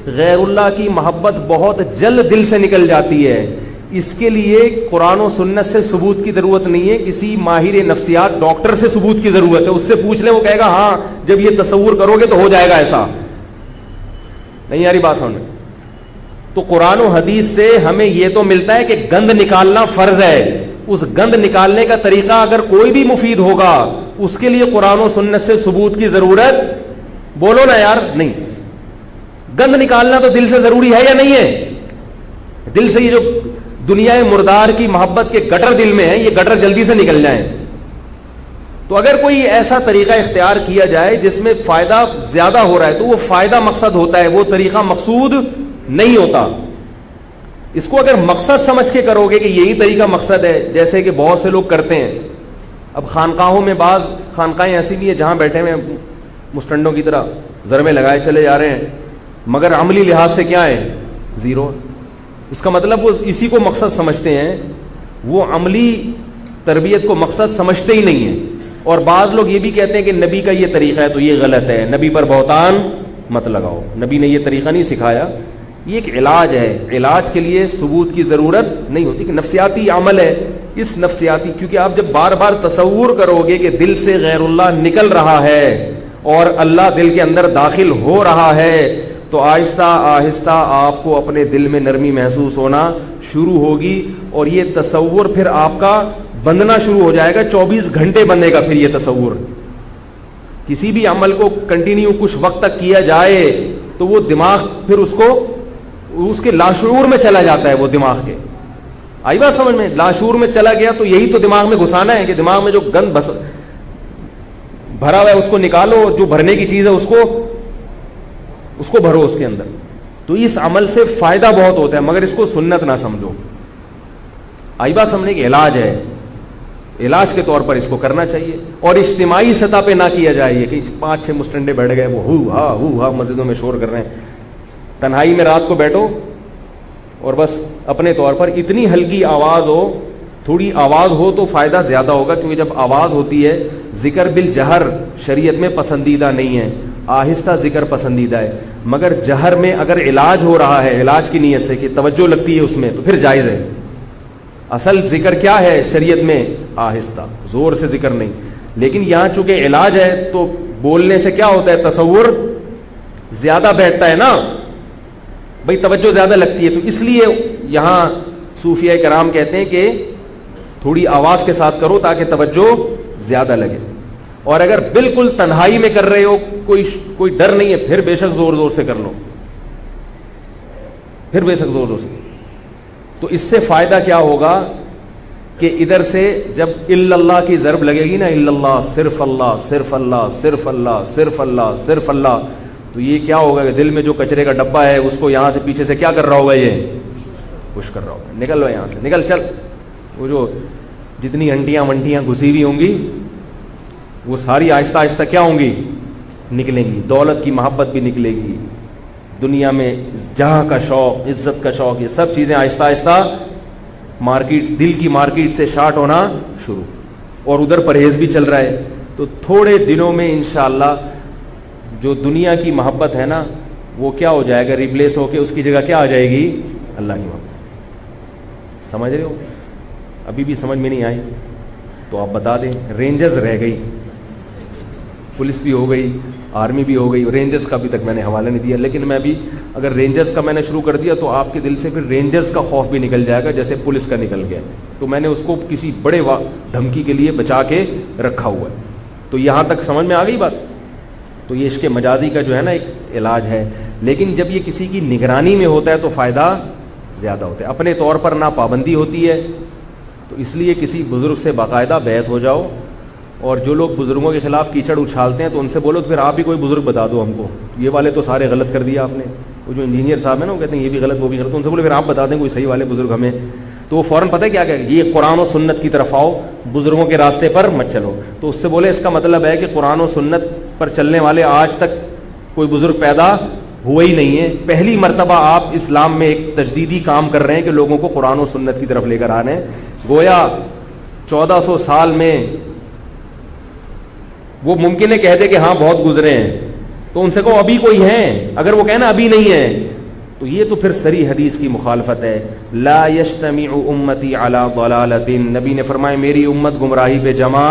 غیر اللہ کی محبت بہت جلد دل سے نکل جاتی ہے. اس کے لیے قرآن و سنت سے ثبوت کی ضرورت نہیں ہے، کسی ماہر نفسیات ڈاکٹر سے ثبوت کی ضرورت ہے. اس سے پوچھ لیں، وہ کہے گا ہاں جب یہ تصور کرو گے تو ہو جائے گا ایسا. نہیں یاری بات سمجھ. تو قرآن و حدیث سے ہمیں یہ تو ملتا ہے کہ گند نکالنا فرض ہے. اس گند نکالنے کا طریقہ اگر کوئی بھی مفید ہوگا، اس کے لیے قرآن و سنت سے ثبوت کی ضرورت بولو نا یار نہیں. گند نکالنا تو دل سے ضروری ہے یا نہیں ہے؟ دل سے یہ جو دنیا مردار کی محبت کے گٹر دل میں ہے، یہ گٹر جلدی سے نکل جائیں. تو اگر کوئی ایسا طریقہ اختیار کیا جائے جس میں فائدہ زیادہ ہو رہا ہے تو وہ فائدہ مقصد ہوتا ہے، وہ طریقہ مقصود نہیں ہوتا. اس کو اگر مقصد سمجھ کے کرو گے کہ یہی طریقہ مقصد ہے، جیسے کہ بہت سے لوگ کرتے ہیں. اب خانقاہوں میں بعض خانقاہیں ایسی بھی ہیں جہاں بیٹھے ہوئے مسٹنڈوں کی طرح ضربے لگائے چلے جا رہے ہیں، مگر عملی لحاظ سے کیا ہے؟ زیرو. اس کا مطلب وہ اسی کو مقصد سمجھتے ہیں، وہ عملی تربیت کو مقصد سمجھتے ہی نہیں ہیں. اور بعض لوگ یہ بھی کہتے ہیں کہ نبی کا یہ طریقہ ہے تو یہ غلط ہے، نبی پر بہتان مت لگاؤ، نبی نے یہ طریقہ نہیں سکھایا. یہ ایک علاج ہے، علاج کے لیے ثبوت کی ضرورت نہیں ہوتی. کہ نفسیاتی عمل ہے، اس نفسیاتی، کیونکہ آپ جب بار بار تصور کرو گے کہ دل سے غیر اللہ نکل رہا ہے اور اللہ دل کے اندر داخل ہو رہا ہے، تو آہستہ آہستہ آپ کو اپنے دل میں نرمی محسوس ہونا شروع ہوگی، اور یہ تصور پھر آپ کا بندنا شروع ہو جائے گا. 24 گھنٹے بندے گا پھر یہ تصور. کسی بھی عمل کو کنٹینیو کچھ وقت تک کیا جائے تو وہ دماغ پھر اس کے لاشعور میں چلا جاتا ہے. وہ دماغ کے آئی بات سمجھ میں؟ لاشعور میں چلا گیا تو یہی تو دماغ میں گھسانا ہے کہ دماغ میں جو گند بھرا ہوا ہے اس کو نکالو، جو بھرنے کی چیز ہے اس کو بھرو اس کے اندر. تو اس عمل سے فائدہ بہت ہوتا ہے، مگر اس کو سنت نہ سمجھو. آئی بات سمجھنے کی علاج ہے، علاج کے طور پر اس کو کرنا چاہیے. اور اجتماعی سطح پہ نہ کیا جائے یہ کہ 5-6 مسٹنڈے بیٹھ گئے، وہ ہو ہا مسجدوں میں شور کر رہے ہیں. تنہائی میں رات کو بیٹھو اور بس اپنے طور پر اتنی ہلکی آواز ہو، تھوڑی آواز ہو تو فائدہ زیادہ ہوگا. کیونکہ جب آواز ہوتی ہے، ذکر بالجہر شریعت میں پسندیدہ نہیں ہے، آہستہ ذکر پسندیدہ ہے. مگر جہر میں اگر علاج ہو رہا ہے، علاج کی نیت سے کہ توجہ لگتی ہے اس میں، تو پھر جائز ہے. اصل ذکر کیا ہے شریعت میں؟ آہستہ، زور سے ذکر نہیں. لیکن یہاں چونکہ علاج ہے تو بولنے سے کیا ہوتا ہے؟ تصور زیادہ بیٹھتا ہے نا. بھائی توجہ زیادہ لگتی ہے. تو اس لیے یہاں صوفیاء کرام کہتے ہیں کہ تھوڑی آواز کے ساتھ کرو تاکہ توجہ زیادہ لگے, اور اگر بالکل تنہائی میں کر رہے ہو, کوئی ڈر نہیں ہے, پھر بے شک زور زور سے کر لو, پھر بے شک زور زور سے. تو اس سے فائدہ کیا ہوگا کہ ادھر سے جب الا اللہ کی ضرب لگے گی نا, الا اللہ, صرف اللہ, صرف اللہ, صرف اللہ, صرف اللہ, صرف اللہ, تو یہ کیا ہوگا کہ دل میں جو کچرے کا ڈبہ ہے اس کو یہاں سے پیچھے سے کیا کر رہا ہوگا, یہ پش کر رہا ہوگا, نکل لو یہاں سے, نکل چل. وہ جو جتنی انٹیاں ونٹیاں گھسی ہوئی ہوں گی وہ ساری آہستہ آہستہ کیا ہوں گی, نکلیں گی. دولت کی محبت بھی نکلے گی, دنیا میں جہاں کا شوق, عزت کا شوق, یہ سب چیزیں آہستہ آہستہ مارکیٹ, دل کی مارکیٹ سے شارٹ ہونا شروع. اور ادھر پرہیز بھی چل رہا ہے. تو تھوڑے دنوں میں انشاءاللہ جو دنیا کی محبت ہے نا وہ کیا ہو جائے گا, ریپلیس ہو کے اس کی جگہ کیا آ جائے گی, اللہ کی محبت. سمجھ رہے ہو؟ ابھی بھی سمجھ میں نہیں آئی تو آپ بتا دیں. رینجرز رہ گئی, پولیس بھی ہو گئی, آرمی بھی ہو گئی, رینجرز کا ابھی تک میں نے حوالہ نہیں دیا, لیکن میں بھی اگر رینجرز کا میں نے شروع کر دیا تو آپ کے دل سے پھر رینجرز کا خوف بھی نکل جائے گا جیسے پولیس کا نکل گیا. تو میں نے اس کو کسی بڑے دھمکی کے لیے بچا کے رکھا ہوا ہے. تو یہاں تک سمجھ میں آ گئی بات. تو یہ عشق مجازی کا جو ہے نا ایک علاج ہے, لیکن جب یہ کسی کی نگرانی میں ہوتا ہے تو فائدہ زیادہ ہوتا ہے. اپنے طور پر نہ پابندی ہوتی ہے, تو اس لیے کسی بزرگ سے باقاعدہ بیعت ہو جاؤ, اور جو لوگ بزرگوں کے خلاف کیچڑ اچھالتے ہیں تو ان سے بولو تو پھر آپ ہی کوئی بزرگ بتا دو ہم کو, یہ والے تو سارے غلط کر دیا آپ نے. وہ جو انجینئر صاحب ہیں نا وہ کہتے ہیں یہ بھی غلط وہ بھی غلط, ان سے بولے پھر آپ بتا دیں کوئی صحیح والے بزرگ ہمیں. تو وہ فوراً پتہ ہے کیا کہ یہ قرآن و سنت کی طرف آؤ, بزرگوں کے راستے پر مت چلو. تو اس سے بولے اس کا مطلب ہے کہ قرآن و سنت پر چلنے والے آج تک کوئی بزرگ پیدا ہوئے ہی نہیں ہے. پہلی مرتبہ آپ اسلام میں ایک تجدیدی کام کر رہے ہیں کہ لوگوں کو قرآن و سنت کی طرف لے کر آ رہے ہیں. گویا 1400 سال میں وہ ممکن ہے کہہ دے کہ ہاں بہت گزرے ہیں, تو ان سے کہو ابھی کوئی ہیں. اگر وہ کہنا ابھی نہیں ہے تو یہ تو پھر صریح حدیث کی مخالفت ہے. لا یجتمع امتی علی ضلالۃ, نبی نے فرمایا میری امت گمراہی پہ جمع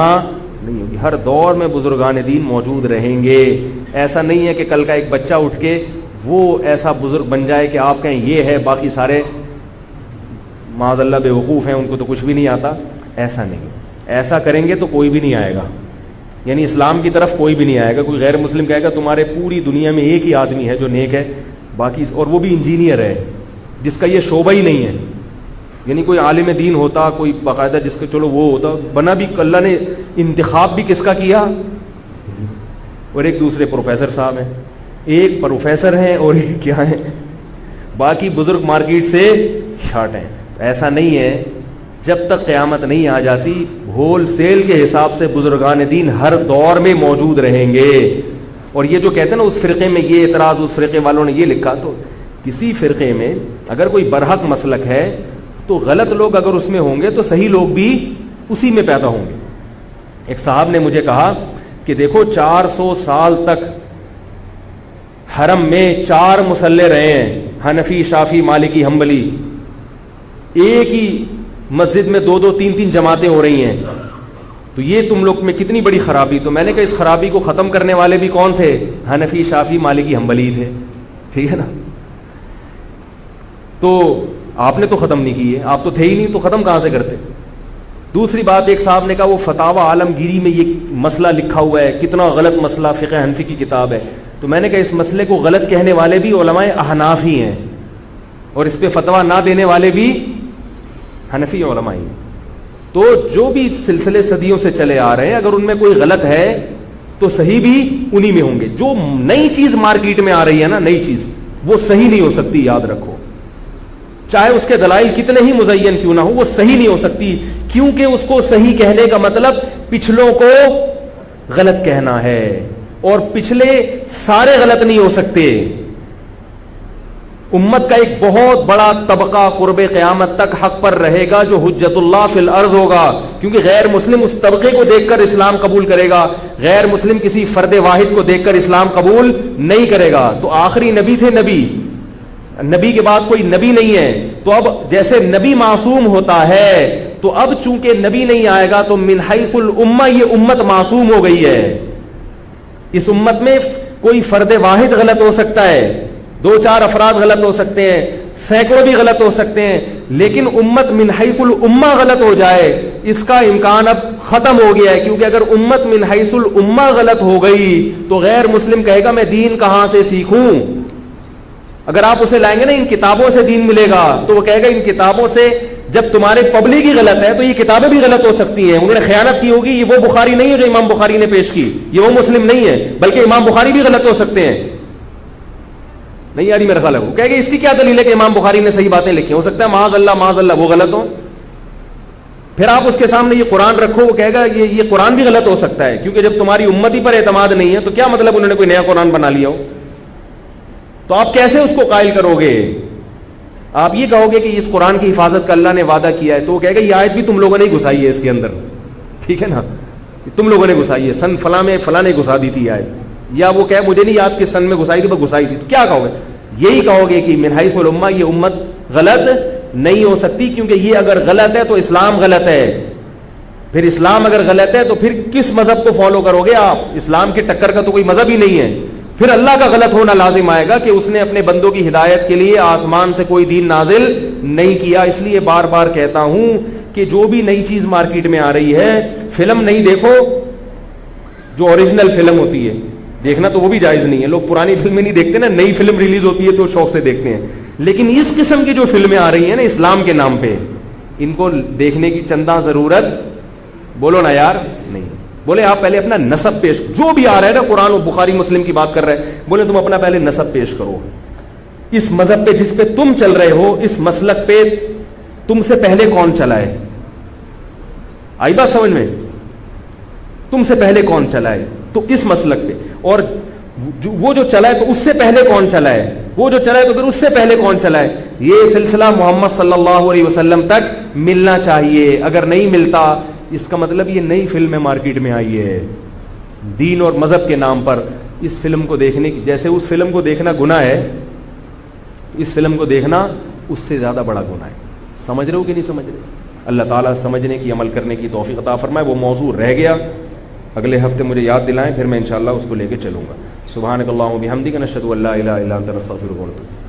نہیں ہوگی. ہر دور میں بزرگان دین موجود رہیں گے. ایسا نہیں ہے کہ کل کا ایک بچہ اٹھ کے وہ ایسا بزرگ بن جائے کہ آپ کہیں یہ ہے, باقی سارے معاذ اللہ بے وقوف ہیں, ان کو تو کچھ بھی نہیں آتا. ایسا نہیں. ایسا کریں گے تو کوئی بھی نہیں آئے گا, یعنی اسلام کی طرف کوئی بھی نہیں آئے گا. کوئی غیر مسلم کہے گا تمہارے پوری دنیا میں ایک ہی آدمی ہے جو نیک ہے, باقی اور وہ بھی انجینئر ہے جس کا یہ شعبہ ہی نہیں ہے. یعنی کوئی عالم دین ہوتا, کوئی باقاعدہ جس کا چلو وہ ہوتا, بنا بھی اللہ نے انتخاب بھی کس کا کیا, اور ایک دوسرے پروفیسر صاحب ہیں, ایک پروفیسر ہیں اور ایک کیا ہیں, باقی بزرگ مارکیٹ سے شارٹ ہیں. ایسا نہیں ہے, جب تک قیامت نہیں آ جاتی ہول سیل کے حساب سے بزرگان دین ہر دور میں موجود رہیں گے. اور یہ جو کہتے ہیں نا اس فرقے میں یہ اعتراض, اس فرقے والوں نے یہ لکھا, تو کسی فرقے میں اگر کوئی برحق مسلک ہے تو غلط لوگ اگر اس میں ہوں گے تو صحیح لوگ بھی اسی میں پیدا ہوں گے. ایک صاحب نے مجھے کہا کہ دیکھو 400 سال تک حرم میں 4 مصلے رہے ہیں, حنفی, شافی, مالکی, حنبلی, ایک ہی مسجد میں 2-2, 3-3 جماعتیں ہو رہی ہیں. تو یہ تم لوگ میں کتنی بڑی خرابی. تو میں نے کہا اس خرابی کو ختم کرنے والے بھی کون تھے, حنفی, شافی, مالکی, حنبلی تھے. ٹھیک ہے نا, تو آپ نے تو ختم نہیں کی ہے, آپ تو تھے ہی نہیں, تو ختم کہاں سے کرتے. دوسری بات, ایک صاحب نے کہا وہ فتاوی عالمگیری میں یہ مسئلہ لکھا ہوا ہے, کتنا غلط مسئلہ, فقہ حنفی کی کتاب ہے. تو میں نے کہا اس مسئلے کو غلط کہنے والے بھی علماء احناف ہی ہیں, اور اس پہ فتویٰ نہ دینے والے بھی حنفی علماء ہی. تو جو بھی سلسلے صدیوں سے چلے آ رہے ہیں, اگر ان میں کوئی غلط ہے تو صحیح بھی انہی میں ہوں گے. جو نئی چیز مارکیٹ میں آ رہی ہے نا, نئی چیز, وہ صحیح نہیں ہو سکتی, یاد رکھو. چاہے اس کے دلائل کتنے ہی مزین کیوں نہ ہو, وہ صحیح نہیں ہو سکتی, کیونکہ اس کو صحیح کہنے کا مطلب پچھلوں کو غلط کہنا ہے, اور پچھلے سارے غلط نہیں ہو سکتے. امت کا ایک بہت بڑا طبقہ قرب قیامت تک حق پر رہے گا جو حجت اللہ فی الارض ہوگا, کیونکہ غیر مسلم اس طبقے کو دیکھ کر اسلام قبول کرے گا, غیر مسلم کسی فرد واحد کو دیکھ کر اسلام قبول نہیں کرے گا. تو آخری نبی تھے, نبی کے بعد کوئی نبی نہیں ہے. تو اب جیسے نبی معصوم ہوتا ہے, تو اب چونکہ نبی نہیں آئے گا تو من حیث الامہ یہ امت معصوم ہو گئی ہے. اس امت میں کوئی فرد واحد غلط ہو سکتا ہے, دو چار افراد غلط ہو سکتے ہیں، سینکڑوں بھی غلط ہو سکتے ہیں، لیکن امت من حیث الامہ غلط ہو جائے اس کا امکان اب ختم ہو گیا ہے، کیونکہ اگر امت من حیث الامہ غلط ہو گئی تو غیر مسلم کہے گا میں دین کہاں سے سیکھوں. اگر آپ اسے لائیں گے نا ان کتابوں سے دین ملے گا، تو وہ کہے گا ان کتابوں سے، جب تمہارے پبلک ہی غلط ہے تو یہ کتابیں بھی غلط ہو سکتی ہیں. انہوں نے خیانت کی ہوگی، یہ وہ بخاری نہیں ہے جو امام بخاری نے پیش کی، یہ وہ مسلم نہیں ہے، بلکہ امام بخاری بھی غلط ہو سکتے ہیں. نہیں یاری میرا خیال ہے وہ کہے گا اس کی کیا دلیل ہے کہ امام بخاری نے صحیح باتیں لکھی، ہو سکتا ہے معاذ اللہ وہ غلط ہو. پھر آپ اس کے سامنے یہ قرآن رکھو، وہ کہے گا یہ قرآن بھی غلط ہو سکتا ہے، کیونکہ جب تمہاری امتی پر اعتماد نہیں ہے تو کیا مطلب انہوں نے کوئی نیا قرآن بنا لیا ہو. تو آپ کیسے اس کو قائل کرو گے؟ آپ یہ کہو گے کہ اس قرآن کی حفاظت کا اللہ نے وعدہ کیا ہے، تو وہ کہے گا یہ آیت بھی تم لوگوں نے گھسائی ہے اس کے اندر، ٹھیک ہے نا، تم لوگوں نے گھسائی ہے، سن فلاں میں فلاں نے گھسا دی تھی آیت، یا وہ کہے مجھے نہیں یاد کس سن میں گھسائی تھی پر گھسائی تھی. تو کیا کہو گے؟ یہی کہو گے کہ من حیث الامہ یہ امت غلط نہیں ہو سکتی، کیونکہ یہ اگر غلط ہے تو اسلام غلط ہے. پھر اسلام اگر غلط ہے تو پھر کس مذہب کو فالو کرو گے آپ؟ اسلام کے ٹکر کا تو کوئی مذہب ہی نہیں ہے. پھر اللہ کا غلط ہونا لازم آئے گا کہ اس نے اپنے بندوں کی ہدایت کے لیے آسمان سے کوئی دین نازل نہیں کیا. اس لیے بار بار کہتا ہوں کہ جو بھی نئی چیز مارکیٹ میں آ رہی ہے، فلم نہیں دیکھو جو اوریجنل فلم ہوتی ہے، دیکھنا تو وہ بھی جائز نہیں ہے. لوگ پرانی فلمیں نہیں دیکھتے نا، نئی فلم ریلیز ہوتی ہے تو شوق سے دیکھتے ہیں. لیکن اس قسم کی جو فلمیں آ رہی ہیں نا اسلام کے نام پہ، ان کو دیکھنے کی چندہ ضرورت بولو نا یار نہیں. بولے آپ پہلے اپنا نسب پیش، جو بھی آ رہا ہے نا قرآن و بخاری مسلم کی بات کر رہے ہیں، بولے تم اپنا پہلے نسب پیش کرو. اس مذہب پہ جس پہ تم چل رہے ہو، اس مسلک پہ تم سے پہلے کون چلا ہے؟ آئی بات سمجھ میں؟ تم سے پہلے کون چلا ہے؟ تو اس مسلک پہ، اور وہ جو چلا ہے تو اس سے پہلے کون چلا ہے، وہ جو چلا ہے تو پھر اس سے پہلے کون چلا ہے. یہ سلسلہ محمد صلی اللہ علیہ وسلم تک ملنا چاہیے. اگر نہیں ملتا اس کا مطلب یہ نئی فلم مارکیٹ میں آئی ہے دین اور مذہب کے نام پر. اس فلم کو دیکھنے کی، جیسے اس فلم کو دیکھنا گناہ ہے، اس فلم کو دیکھنا اس سے زیادہ بڑا گناہ ہے. سمجھ رہے ہو کہ نہیں سمجھ رہے؟ اللہ تعالیٰ سمجھنے کی، عمل کرنے کی توفیق عطا فرمائے. وہ موضوع رہ گیا، اگلے ہفتے مجھے یاد دلائیں، پھر میں انشاءاللہ اس کو لے کے چلوں گا. سبحانک اللہم و بحمدک، نشہد ان لا الہ الا انت، نستغفرک و نتوب الیک.